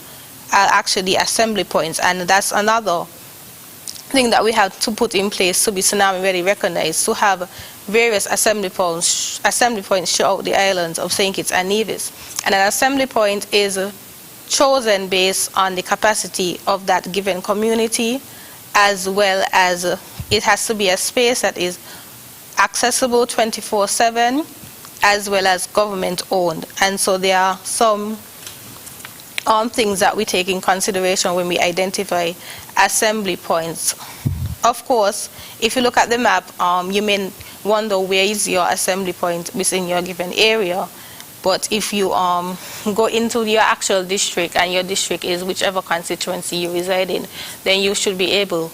are actually assembly points, and that's another thing that we have to put in place to be tsunami ready recognized, to have various assembly points throughout the islands of St. Kitts and Nevis. And an assembly point is chosen based on the capacity of that given community, as well as it has to be a space that is accessible 24/7, as well as government owned. And so there are some things that we take in consideration when we identify assembly points. Of course, if you look at the map, you may wonder where is your assembly point within your given area. But if you go into your actual district, and your district is whichever constituency you reside in, then you should be able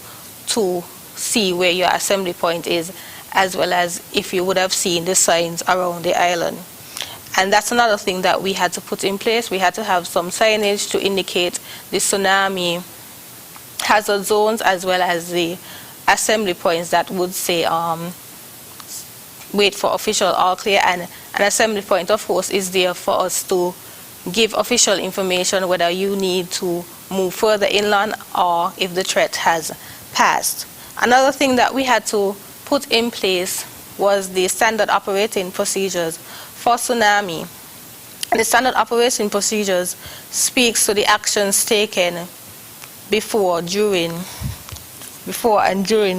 to see where your assembly point is, as well as if you would have seen the signs around the island. And that's another thing that we had to put in place. We had to have some signage to indicate the tsunami hazard zones, as well as the assembly points that would say wait for official all clear. And an assembly point, of course, is there for us to give official information whether you need to move further inland or if the threat has passed. Another thing that we had to put in place was the standard operating procedures for tsunami. The standard operating procedures speaks to the actions taken before and during.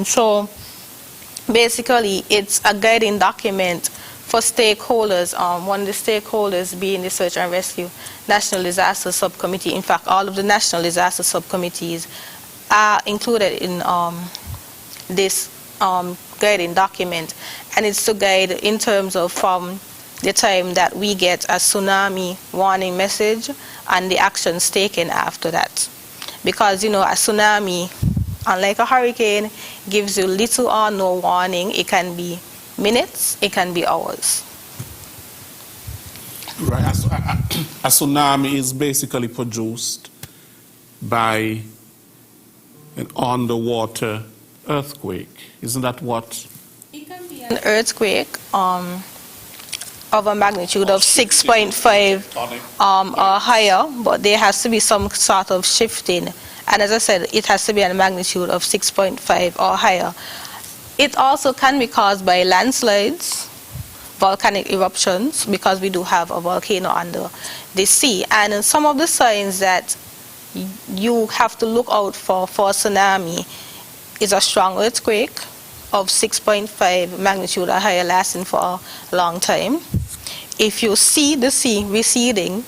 So basically, it's a guiding document for stakeholders, one of the stakeholders being the Search and Rescue National Disaster Subcommittee. In fact, all of the National Disaster Subcommittees are included in this guiding document, and it's to guide in terms of from the time that we get a tsunami warning message and the actions taken after that. Because, you know, a tsunami, unlike a hurricane, gives you little or no warning. It can be minutes, it can be hours. Right. A tsunami is basically produced by an underwater earthquake. Isn't that what? It can be an earthquake of a magnitude of 6.5 or higher, but there has to be some sort of shifting. And as I said, it has to be a magnitude of 6.5 or higher. It also can be caused by landslides, volcanic eruptions, because we do have a volcano under the sea. And some of the signs that you have to look out for tsunami is a strong earthquake of 6.5 magnitude or higher lasting for a long time. If you see the sea receding,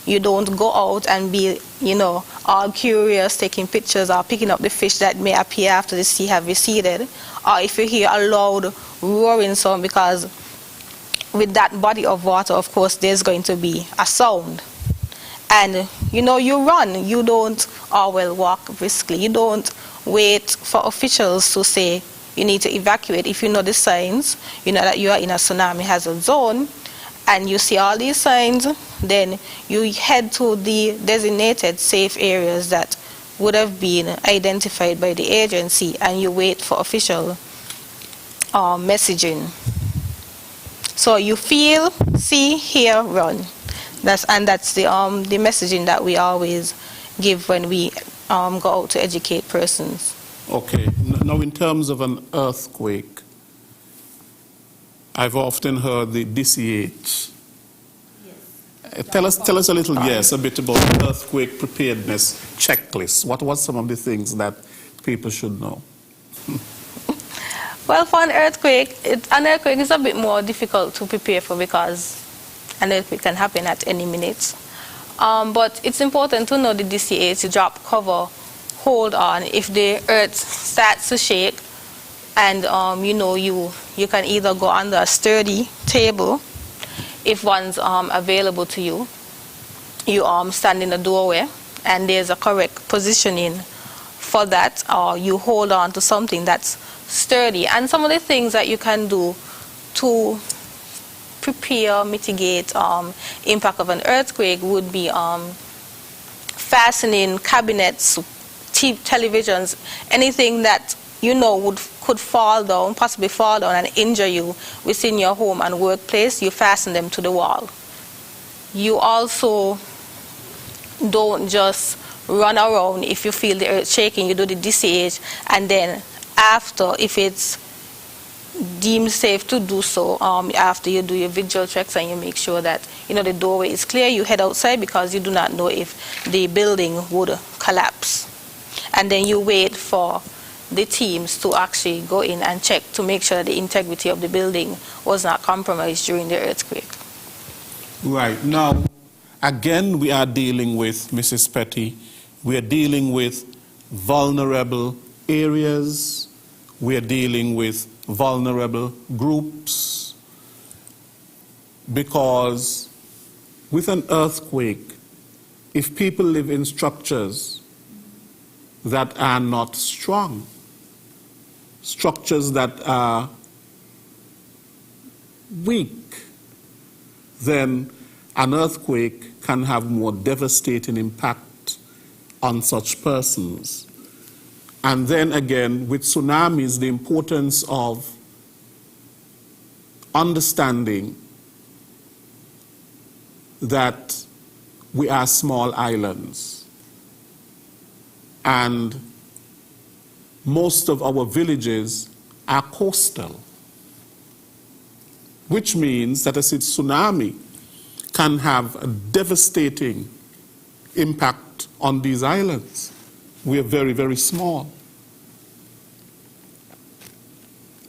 you don't go out and be, you know, all curious, taking pictures or picking up the fish that may appear after the sea have receded. Or if you hear a loud roaring sound, because with that body of water, of course, there's going to be a sound. And, you know, you run. You don't walk briskly. You don't wait for officials to say you need to evacuate. If you know the signs, you know that you are in a tsunami hazard zone, and you see all these signs, then you head to the designated safe areas that would have been identified by the agency, and you wait for official messaging. So you feel, see, hear, run. That's the messaging that we always give when we go out to educate persons. Okay. Now, in terms of an earthquake, I've often heard the DCH. Yes. Tell us a little, a bit about the earthquake preparedness checklist. What was some of the things that people should know? Well, for an earthquake is a bit more difficult to prepare for, because an earthquake can happen at any minute. But it's important to know the DCH, drop, cover, hold on. If the earth starts to shake, and you know, you can either go under a sturdy table, if one's available to you. You stand in the doorway and there's a correct positioning for that, or you hold on to something that's sturdy. And some of the things that you can do to prepare, mitigate impact of an earthquake would be fastening cabinets, televisions, anything that you know could fall down, possibly fall down and injure you within your home and workplace. You fasten them to the wall. You also don't just run around if you feel the earth shaking. You do the DCH, and then after, if it's deemed safe to do so, after you do your visual checks and you make sure that the doorway is clear, you head outside because you do not know if the building would collapse. And then you wait for the teams to actually go in and check to make sure the integrity of the building was not compromised during the earthquake. Right. Now, again, we are dealing with, Mrs. Petty, we are dealing with vulnerable areas, we are dealing with vulnerable groups, because with an earthquake, if people live in structures that are not strong, structures that are weak, then an earthquake can have more devastating impact on such persons. And then again, with tsunamis, the importance of understanding that we are small islands, and most of our villages are coastal, which means that a tsunami can have a devastating impact on these islands. We are very, very small.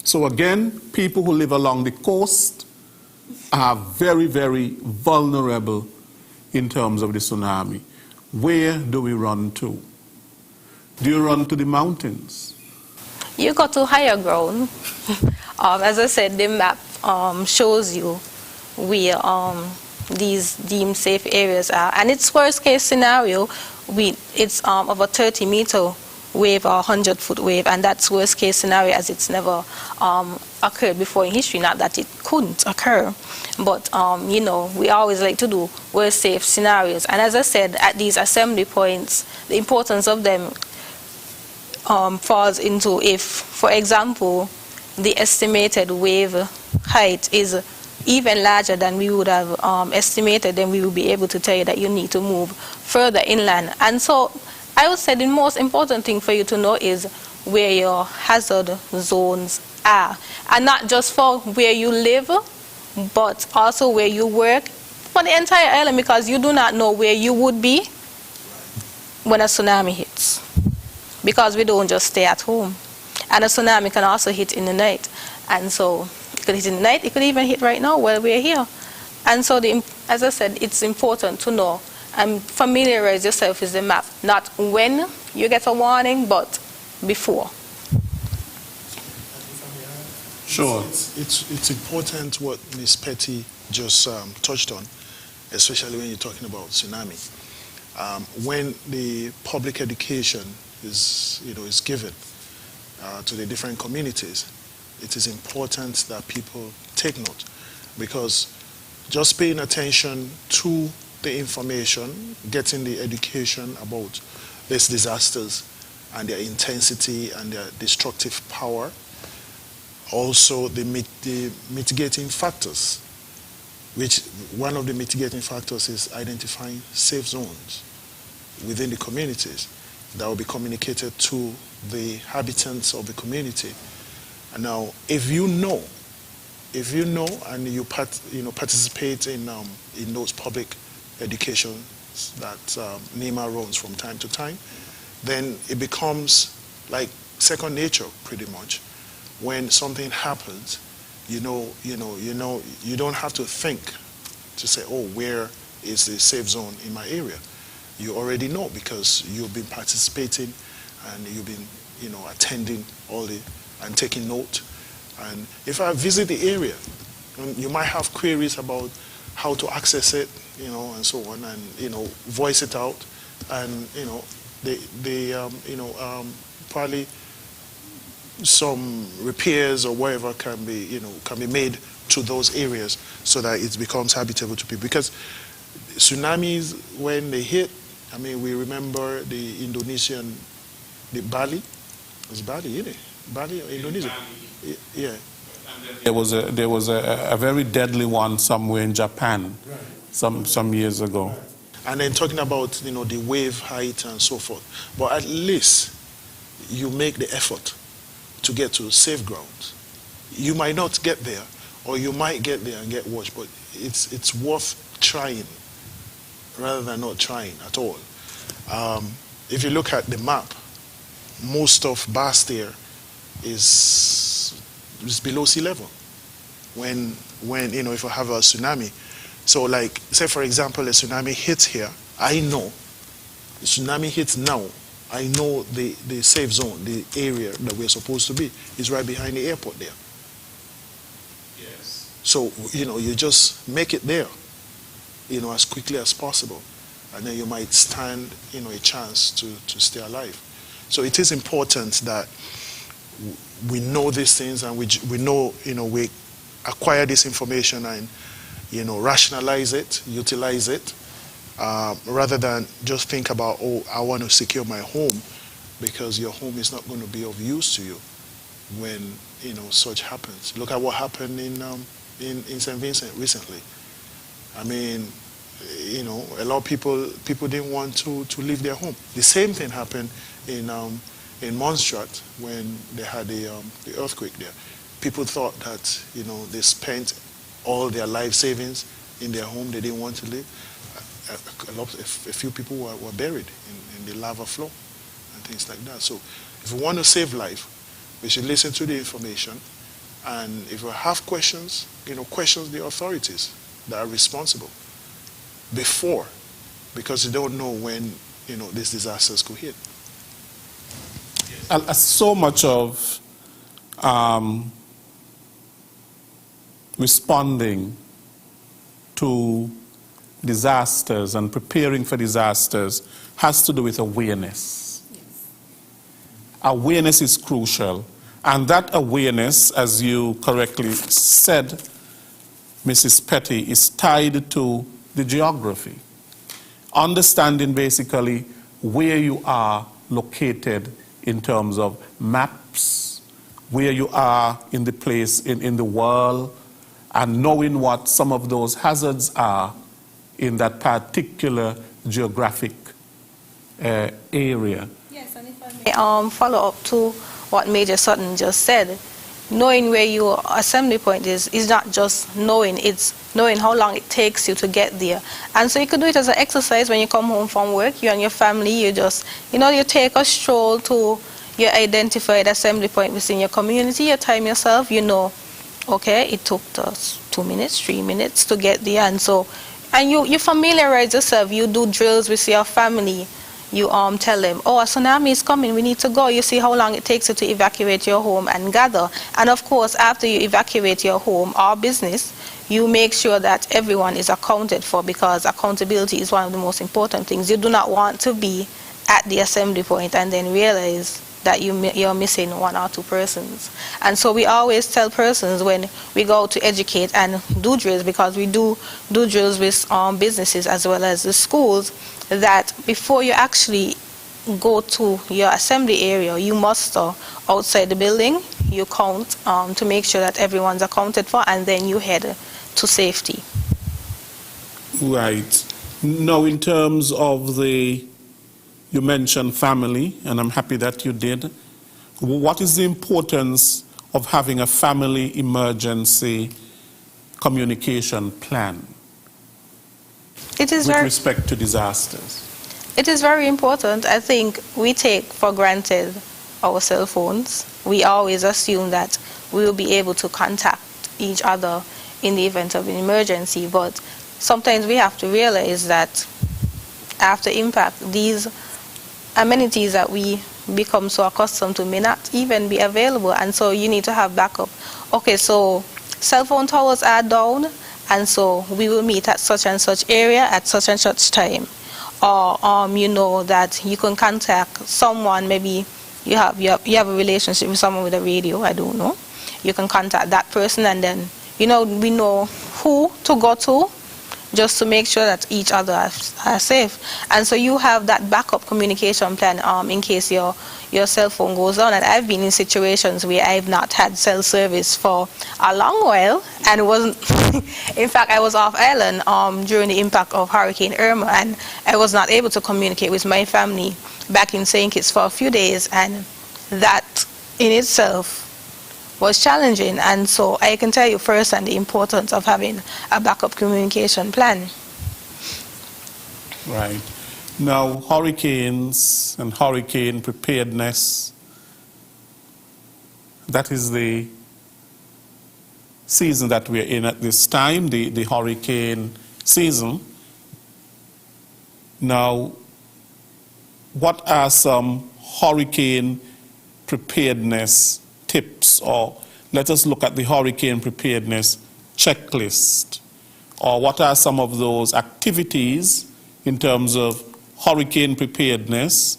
So again, people who live along the coast are very, very vulnerable in terms of the tsunami. Where do we run to? Do you run to the mountains? You go to higher ground. As I said, the map shows you where these deemed safe areas are. And its worst case scenario, it's of a 30-meter wave or 100-foot wave, and that's worst case scenario, as it's never occurred before in history. Not that it couldn't occur, but we always like to do worst safe scenarios. And as I said, at these assembly points, the importance of them falls into if, for example, the estimated wave height is even larger than we would have estimated, then we will be able to tell you that you need to move further inland. And so I would say the most important thing for you to know is where your hazard zones are. And not just for where you live, but also where you work, for the entire island, because you do not know where you would be when a tsunami hits. Because we don't just stay at home. And a tsunami can also hit in the night. And so it could hit in the night, it could even hit right now while we're here. And so, as I said, it's important to know and familiarize yourself with the map. Not when you get a warning, but before. Sure. It's important what Ms. Petty just touched on, especially when you're talking about tsunami. When the public education is given to the different communities, it is important that people take note, because just paying attention to the information, getting the education about these disasters and their intensity and their destructive power, also the mitigating factors, which one of the mitigating factors is identifying safe zones within the communities that will be communicated to the inhabitants of the community. And now, if you know and you participate in those public education that NEMA runs from time to time, then it becomes like second nature pretty much. When something happens, you don't have to think to say, oh, where is the safe zone in my area? You already know, because you've been participating and you've been attending and taking note. And if I visit the area, you might have queries about how to access it, and so on, and voice it out, and probably some repairs or whatever can be made to those areas so that it becomes habitable to people. Because tsunamis, when they hit, I mean, we remember the Indonesian, the Bali. It's Bali, isn't it? Bali, Indonesia. Yeah. There was a very deadly one somewhere in Japan, some years ago. And then talking about the wave height and so forth. But at least you make the effort to get to safe grounds. You might not get there, or you might get there and get washed, but it's worth trying rather than not trying at all. If you look at the map, most of Bastia is below sea level when if you have a tsunami. So like, say for example, a tsunami hits here, I know, the tsunami hits now, I know the safe zone, the area that we're supposed to be is right behind the airport there. Yes. So, you just make it there, as quickly as possible. And then you might stand, a chance to stay alive. So it is important that we know these things, and we know, we acquire this information and, rationalize it, utilize it, rather than just think about, oh, I want to secure my home, because your home is not going to be of use to you when, such happens. Look at what happened in St. Vincent recently. I mean, a lot of people didn't want to leave their home. The same thing happened in Montserrat when they had the earthquake there. People thought that, they spent all their life savings in their home. They didn't want to leave. A few people were buried in the lava flow and things like that. So if we want to save life, we should listen to the information. And if we have questions, question the authorities that are responsible before, because you don't know when, these disasters could hit. So much of responding to disasters and preparing for disasters has to do with awareness. Yes. Awareness is crucial. And that awareness, as you correctly said, Mrs. Petty, is tied to the geography. Understanding basically where you are located in terms of maps, where you are in the place in the world, and knowing what some of those hazards are in that particular geographic area. Yes, and if I may follow up to what Major Sutton just said, knowing where your assembly point is not just knowing, it's knowing how long it takes you to get there. And so you could do it as an exercise when you come home from work, you and your family, you just, you take a stroll to your identified assembly point within your community, you time yourself, okay, it took us 2 minutes, 3 minutes to get there. And you familiarize yourself, you do drills with your family. You tell them, oh, a tsunami is coming, we need to go. You see how long it takes you to evacuate your home and gather. And of course, after you evacuate your home or business, you make sure that everyone is accounted for, because accountability is one of the most important things. You do not want to be at the assembly point and then realize that you're missing 1 or 2 persons. And so we always tell persons when we go to educate and do drills, because we do drills with businesses as well as the schools, that before you actually go to your assembly area, you muster outside the building, you count to make sure that everyone's accounted for, and then you head to safety. Right. Now, in terms of you mentioned family, and I'm happy that you did. What is the importance of having a family emergency communication plan with respect to disasters? It is very important. I think we take for granted our cell phones. We always assume that we will be able to contact each other in the event of an emergency, but sometimes we have to realize that after impact, these amenities that we become so accustomed to may not even be available, and so you need to have backup. Okay, so cell phone towers are down, and so we will meet at such and such area at such and such time. or you know that you can contact someone, maybe you have a relationship with someone with a radio, I don't know. You can contact that person, and then, we know who to go to just to make sure that each other are safe. And so you have that backup communication plan in case your cell phone goes down. And I've been in situations where I've not had cell service for a long while, and it wasn't in fact, I was off island during the impact of Hurricane Irma, and I was not able to communicate with my family back in St. Kitts for a few days, and that in itself was challenging. And so I can tell you firsthand the importance of having a backup communication plan. Right. Now, hurricanes and hurricane preparedness, that is the season that we're in at this time, the hurricane season. Now, what are some hurricane preparedness tips, or let us look at the hurricane preparedness checklist, or what are some of those activities in terms of hurricane preparedness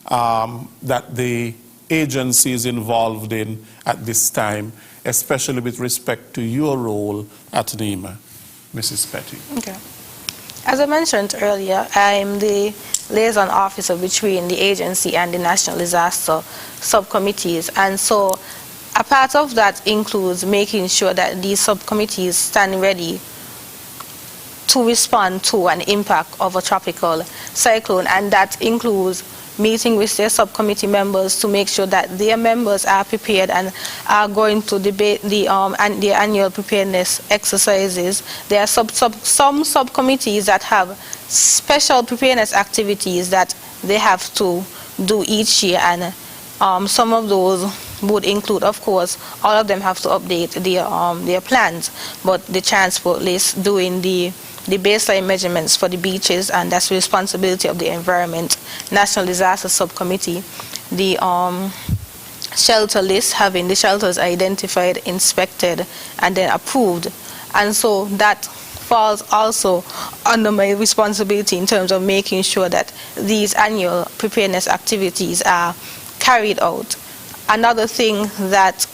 that the agency is involved in at this time, especially with respect to your role at NEMA, Mrs. Petty? Okay. As I mentioned earlier, I'm the liaison officer between the agency and the national disaster subcommittees, and so a part of that includes making sure that these subcommittees stand ready to respond to an impact of a tropical cyclone, and that includes meeting with their subcommittee members to make sure that their members are prepared and are going to debate the annual preparedness exercises. There are some subcommittees that have special preparedness activities that they have to do each year, and some of those would include, of course, all of them have to update their plans, but the transport list, doing the baseline measurements for the beaches, and that's the responsibility of the Environment National Disaster Subcommittee. The shelter list, having the shelters identified, inspected, and then approved. And so that falls also under my responsibility in terms of making sure that these annual preparedness activities are carried out. Another thing that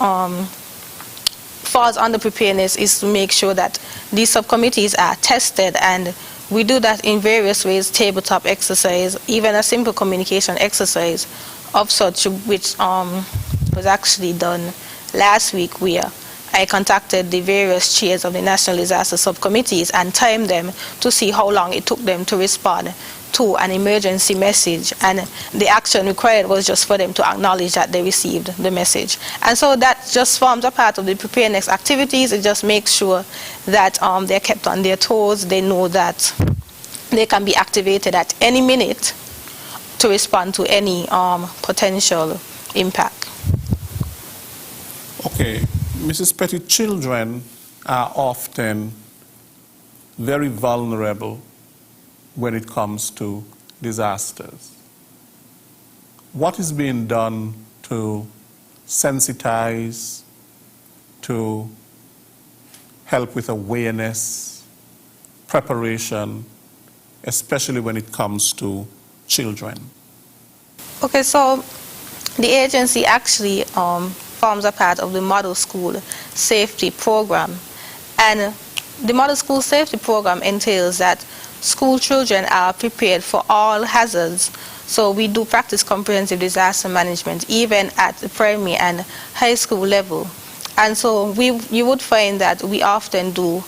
falls under preparedness is to make sure that these subcommittees are tested, and we do that in various ways: tabletop exercise, even a simple communication exercise of such, which was actually done last week, where I contacted the various chairs of the national disaster subcommittees and timed them to see how long it took them to respond to an emergency message, and the action required was just for them to acknowledge that they received the message. And so that just forms a part of the preparedness activities. It just makes sure that they're kept on their toes. They know that they can be activated at any minute to respond to any potential impact. Okay, Mrs. Petty, children are often very vulnerable when it comes to disasters. What is being done to sensitize, to help with awareness, preparation, especially when it comes to children? Okay, so the agency actually forms a part of the Model School Safety Program, and the Model School Safety Program entails that school children are prepared for all hazards. So we do practice comprehensive disaster management even at the primary and high school level. And so you would find that we often do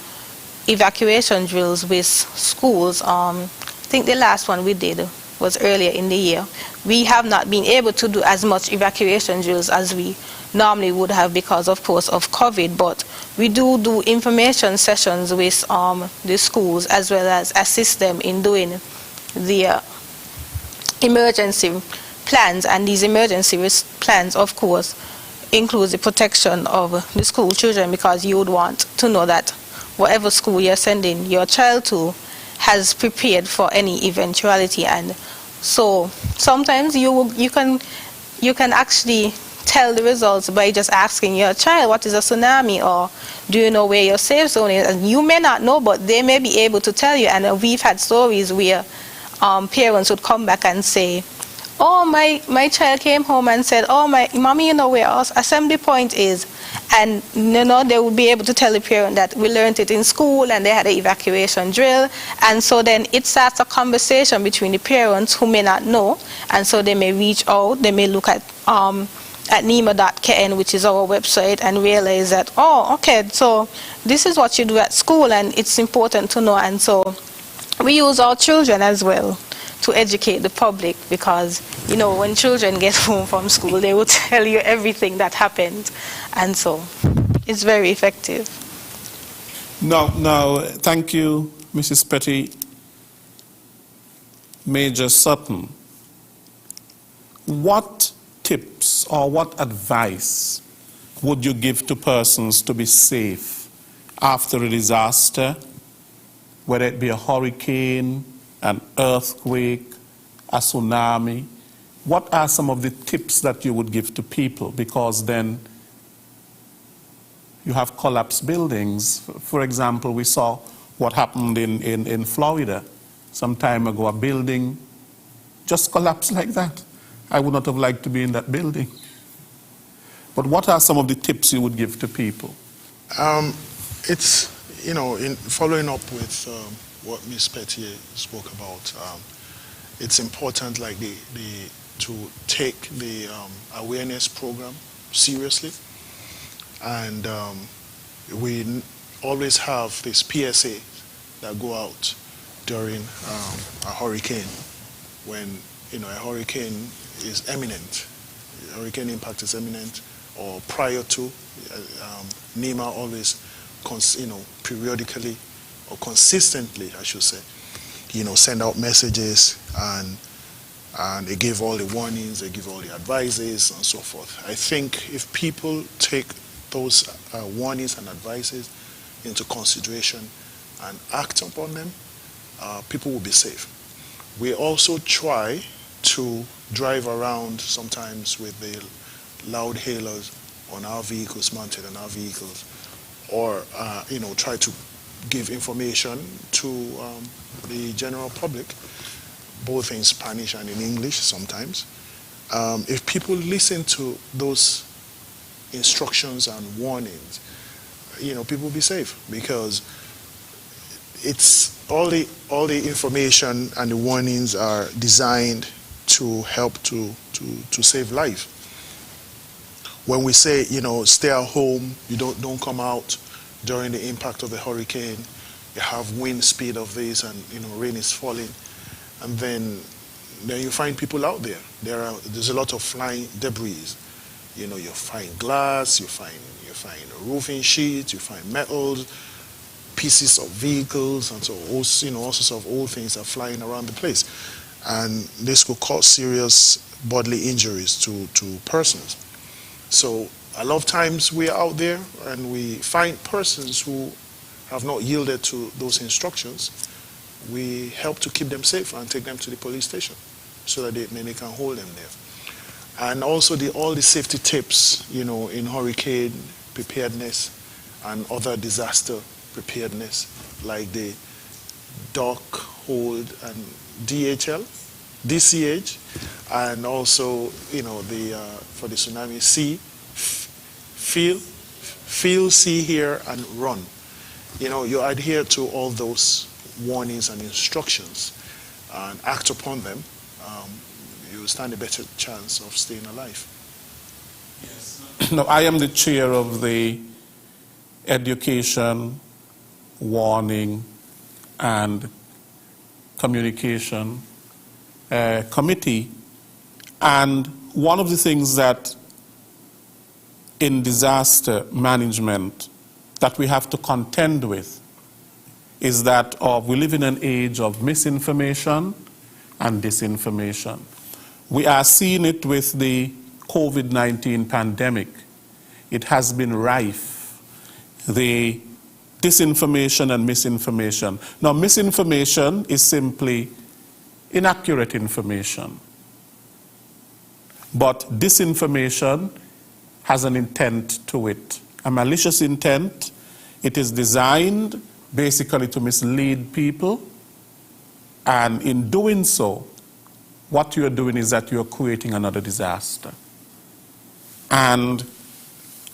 evacuation drills with schools. I think the last one we did was earlier in the year. We have not been able to do as much evacuation drills as we normally would have because, of course, of COVID, but we do information sessions with the schools, as well as assist them in doing their emergency plans. And these emergency plans, of course, include the protection of the school children, because you would want to know that whatever school you're sending your child to has prepared for any eventuality. And so sometimes you can actually tell the results by just asking your child, what is a tsunami, or do you know where your safe zone is? And you may not know, but they may be able to tell you. And we've had stories where parents would come back and say, oh, my child came home and said, oh, my mommy, you know where our assembly point is. And, you know, they would be able to tell the parent that we learned it in school and they had an evacuation drill. And so then it starts a conversation between the parents who may not know. And so they may reach out, they may look at nemo.kn, which is our website, and realize that, oh, okay, so this is what you do at school and it's important to know. And so we use our children as well to educate the public, because, you know, when children get home from school, they will tell you everything that happened. And so it's very effective. Now, thank you, Mrs. Petty. Major Sutton, what tips or what advice would you give to persons to be safe after a disaster, whether it be a hurricane, an earthquake, a tsunami? What are some of the tips that you would give to people? Because then you have collapsed buildings. For example, we saw what happened in Florida some time ago. A building just collapsed like that. I would not have liked to be in that building. But what are some of the tips you would give to people? It's, you know, in following up with what Ms. Petier spoke about, it's important, like, to take the awareness program seriously. And we always have this PSA that go out during a hurricane, when, you know, a hurricane is imminent, hurricane impact is imminent, or prior to. NEMA always, you know, periodically or consistently, I should say, you know, send out messages, and they give all the warnings, they give all the advices and so forth. I think if people take those warnings and advices into consideration and act upon them, people will be safe. We also try to drive around sometimes with the loud hailers on our vehicles, mounted on our vehicles, or you know, try to give information to the general public, both in Spanish and in English sometimes. If people listen to those instructions and warnings, you know, people will be safe, because it's all the information and the warnings are designed to help to save life. When we say, you know, stay at home, you don't come out during the impact of the hurricane, you have wind speed of this, and, you know, rain is falling, and then you find people out there. There's a lot of flying debris. You know, you find glass, you find roofing sheets, you find metals, pieces of vehicles, and so, you know, all sorts of old things are flying around the place, and this could cause serious bodily injuries to persons. So a lot of times we're out there and we find persons who have not yielded to those instructions. We help to keep them safe and take them to the police station so that they can hold them there. And also all the safety tips, you know, in hurricane preparedness and other disaster preparedness, like the dock, hold, and DCH, and also, you know, for the tsunami, feel, see, hear, and run. You know, you adhere to all those warnings and instructions and act upon them, you stand a better chance of staying alive. Yes. No, I am the chair of the Education, Warning, and Communication Committee. And one of the things that in disaster management that we have to contend with is that we live in an age of misinformation and disinformation. We are seeing it with the COVID-19 pandemic. It has been rife, the disinformation and misinformation. Now, misinformation is simply inaccurate information, but disinformation has an intent to it, a malicious intent. It is designed basically to mislead people And in doing so, what you're doing is that you're creating another disaster. And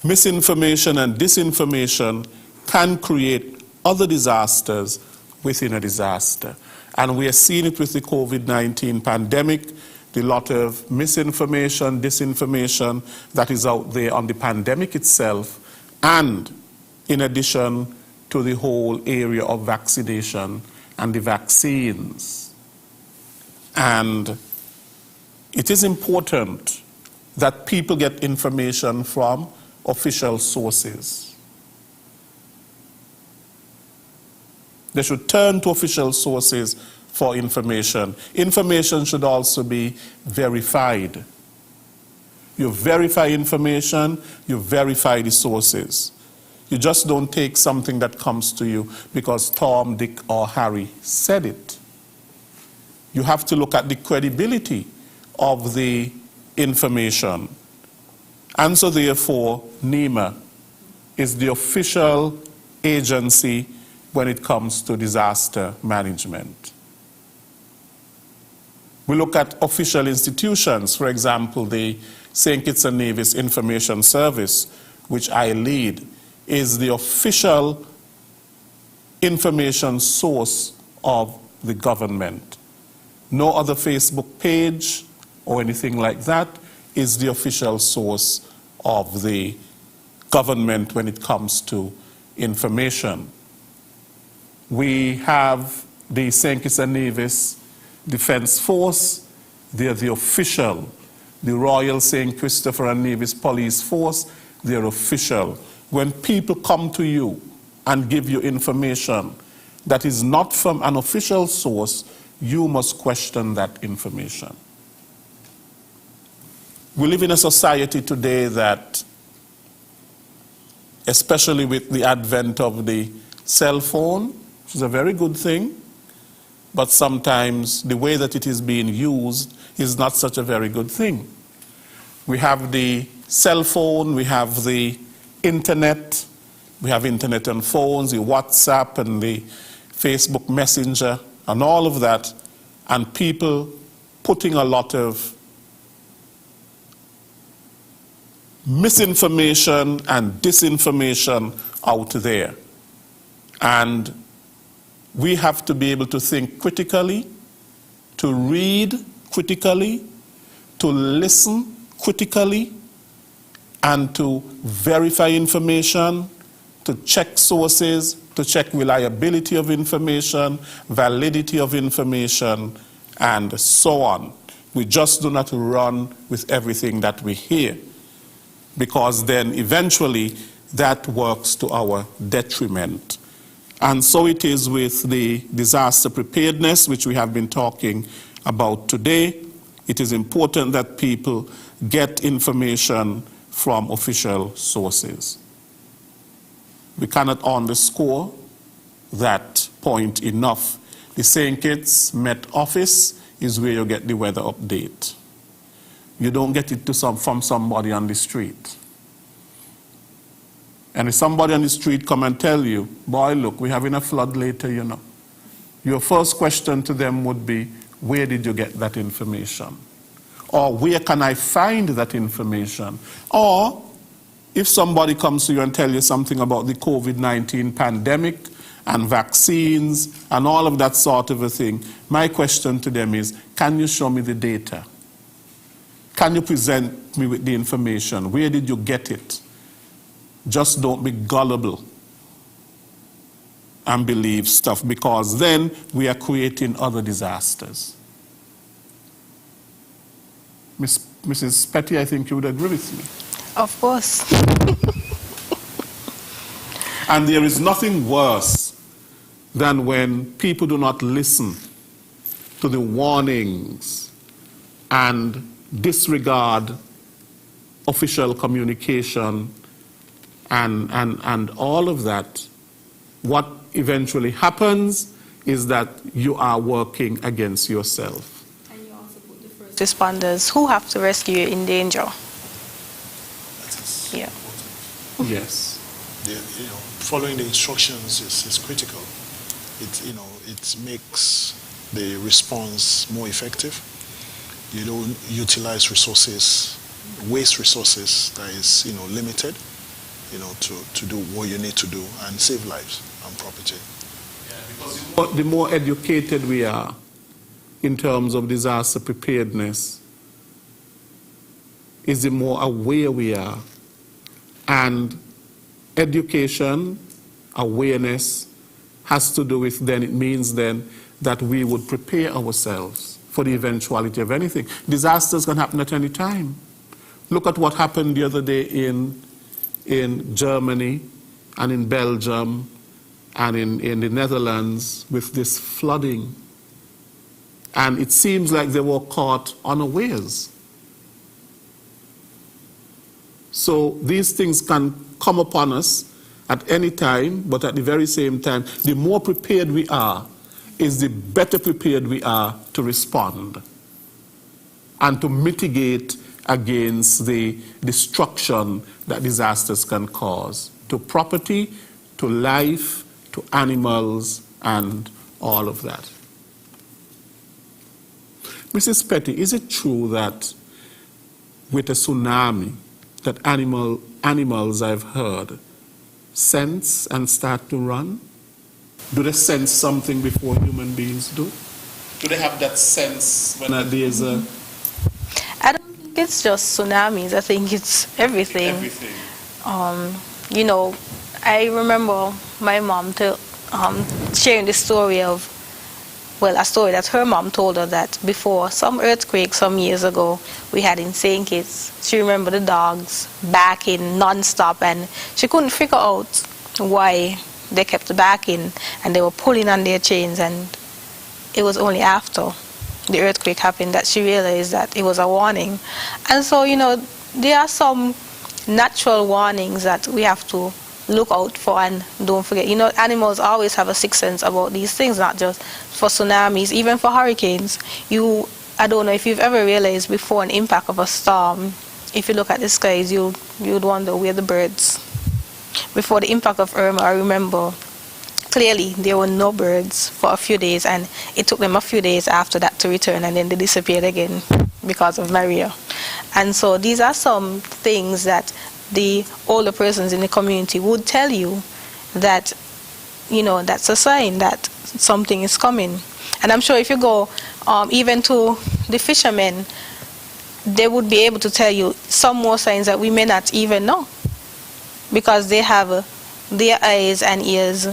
misinformation and disinformation can create other disasters within a disaster. And we are seeing it with the COVID-19 pandemic, the lot of misinformation, disinformation that is out there on the pandemic itself, and in addition to the whole area of vaccination and the vaccines. And it is important that people get information from official sources. They should turn to official sources for information. Information should also be verified. You verify information, you verify the sources. You just don't take something that comes to you because Tom, Dick, or Harry said it. You have to look at the credibility of the information. And so therefore, NEMA is the official agency when it comes to disaster management. We look at official institutions, for example, the St. Kitts and Nevis Information Service, which I lead, is the official information source of the government. No other Facebook page or anything like that is the official source of the government when it comes to information. We have the St. Kitts and Nevis Defense Force. They're the official. The Royal St. Christopher and Nevis Police Force, they're official. When people come to you and give you information that is not from an official source, you must question that information. We live in a society today that, especially with the advent of the cell phone, which is a very good thing, but sometimes the way that it is being used is not such a very good thing. We have the cell phone, we have the internet, we have internet on phones, the WhatsApp and the Facebook Messenger and all of that, and people putting a lot of misinformation and disinformation out there. And we have to be able to think critically, to read critically, to listen critically, and to verify information, to check sources, to check reliability of information, validity of information, and so on. We just do not run with everything that we hear, because then eventually that works to our detriment. And so it is with the disaster preparedness, which we have been talking about today. It is important that people get information from official sources. We cannot underscore that point enough. The St. Kitts Met Office is where you get the weather update. You don't get it from somebody on the street. And if somebody on the street come and tell you, boy, look, we're having a flood later, you know, your first question to them would be, where did you get that information? Or where can I find that information? Or if somebody comes to you and tell you something about the COVID-19 pandemic and vaccines and all of that sort of a thing, my question to them is, can you show me the data? Can you present me with the information? Where did you get it? Just don't be gullible and believe stuff, because then we are creating other disasters. Mrs. Petty, I think you would agree with me. Of course. And there is nothing worse than when people do not listen to the warnings and disregard official communication and all of that. What eventually happens is that you are working against yourself. And you also put the first responders who have to rescue you in danger. That is important. Yes. Following the instructions is critical. It makes the response more effective. You don't utilize resources, waste resources that is, limited, to do what you need to do and save lives and property. But the more educated we are in terms of disaster preparedness, is the more aware we are. And education, awareness, has to do with then, it means then that we would prepare ourselves for the eventuality of anything. Disasters can happen at any time. Look at what happened the other day in Germany and in Belgium and in the Netherlands with this flooding. And it seems like they were caught unawares. So these things can come upon us at any time, but at the very same time, the more prepared we are, is the better prepared we are to respond and to mitigate against the destruction that disasters can cause to property, to life, to animals, and all of that. Mrs. Petty, is it true that with a tsunami, that animals, I've heard, sense and start to run? Do they sense something before human beings do? Do they have that sense when there's a... I don't think it's just tsunamis. I think it's everything. Everything. I remember my mom sharing the story of, a story that her mom told her that before some earthquake some years ago we had in St. Kitts, she remembered the dogs barking non-stop, and she couldn't figure out why they kept barking and they were pulling on their chains, and it was only after the earthquake happened that she realized that it was a warning. And so, there are some natural warnings that we have to look out for, and don't forget, animals always have a sixth sense about these things, not just for tsunamis, even for hurricanes. I don't know if you've ever realized before an impact of a storm, if you look at the skies, you'd wonder where the birds. Before the impact of Irma, I remember clearly there were no birds for a few days, and it took them a few days after that to return, and then they disappeared again because of Maria. And so these are some things that the older persons in the community would tell you that, that's a sign that something is coming. And I'm sure if you go even to the fishermen, they would be able to tell you some more signs that we may not even know, because they have their eyes and ears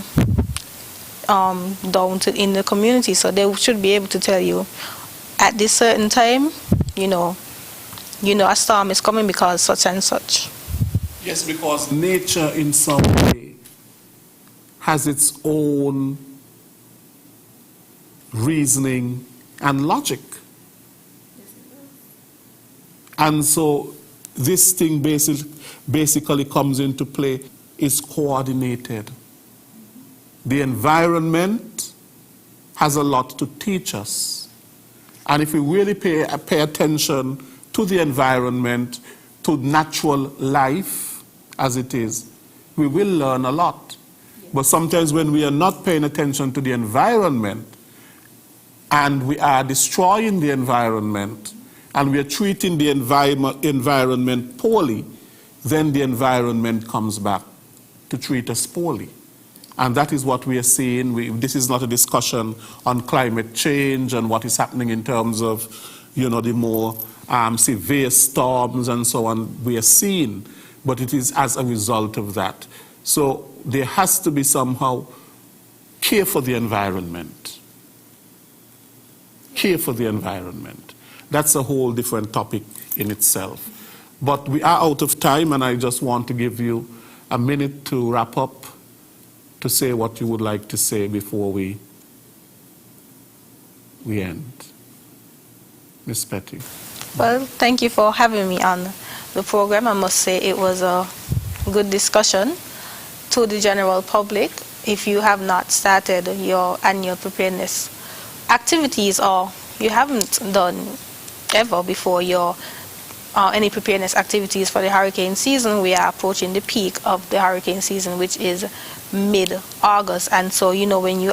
down in the community, so they should be able to tell you at this certain time, a storm is coming because such and such. Yes, because nature in some way has its own reasoning and logic. And so this thing basically comes into play, is coordinated. The environment has a lot to teach us. And if we really pay attention to the environment, to natural life as it is, we will learn a lot. But sometimes when we are not paying attention to the environment, and we are destroying the environment, and we are treating the environment poorly, then the environment comes back to treat us poorly. And that is what we are seeing. This is not a discussion on climate change and what is happening in terms of, the more severe storms and so on we are seeing, but it is as a result of that. So there has to be somehow care for the environment. Care for the environment. That's a whole different topic in itself. But we are out of time, and I just want to give you a minute to wrap up, to say what you would like to say before we end. Ms. Petty. Well, thank you for having me on the program. I must say it was a good discussion. To the general public, if you have not started your annual preparedness activities, or you haven't done ever before your any preparedness activities for the hurricane season, we are approaching the peak of the hurricane season, which is mid-August. And so, when you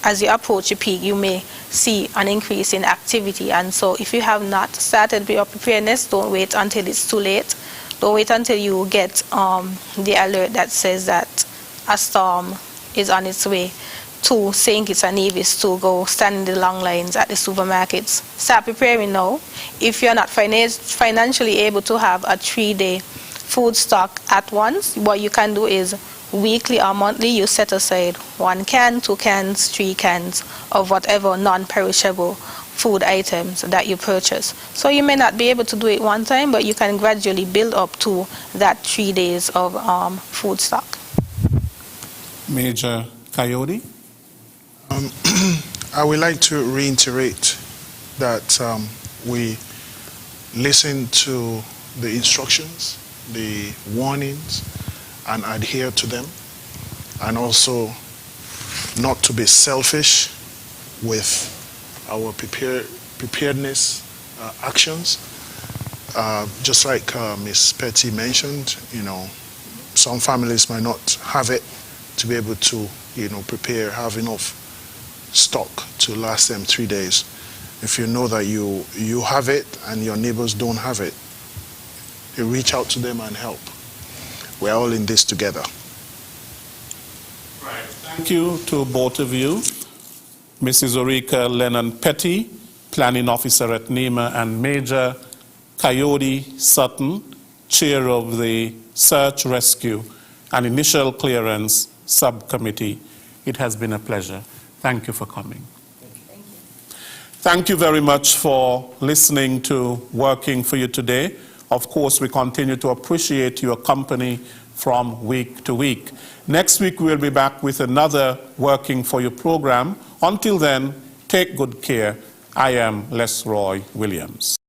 as you approach a peak, you may see an increase in activity. And so if you have not started your preparedness, don't wait until it's too late. Don't wait until you get the alert that says that a storm is on its way to St. Kitts and Nevis to go stand in the long lines at the supermarkets. Start preparing now. If you're not financially able to have a 3-day food stock at once, what you can do is weekly or monthly, you set aside 1 can, 2 cans, 3 cans of whatever non-perishable food items that you purchase. So you may not be able to do it one time, but you can gradually build up to that 3 days of food stock. Major Coyote? I would like to reiterate that we listen to the instructions, the warnings, and adhere to them, and also not to be selfish with our preparedness actions. Just like Ms. Petty mentioned, some families might not have it to be able to, prepare, have enough stock to last them 3 days. If you know that you have it and your neighbors don't have it, you reach out to them and help. We're all in this together. Right. Thank you to both of you. Mrs. Ulrika Lennon-Petty, Planning Officer at NEMA, and Major Coyote Sutton, Chair of the Search, Rescue, and Initial Clearance Subcommittee. It has been a pleasure. Thank you for coming. Thank you. Thank you very much for listening to Working for You today. Of course, we continue to appreciate your company from week to week. Next week, we'll be back with another Working for You program. Until then, take good care. I am Lesroy Williams.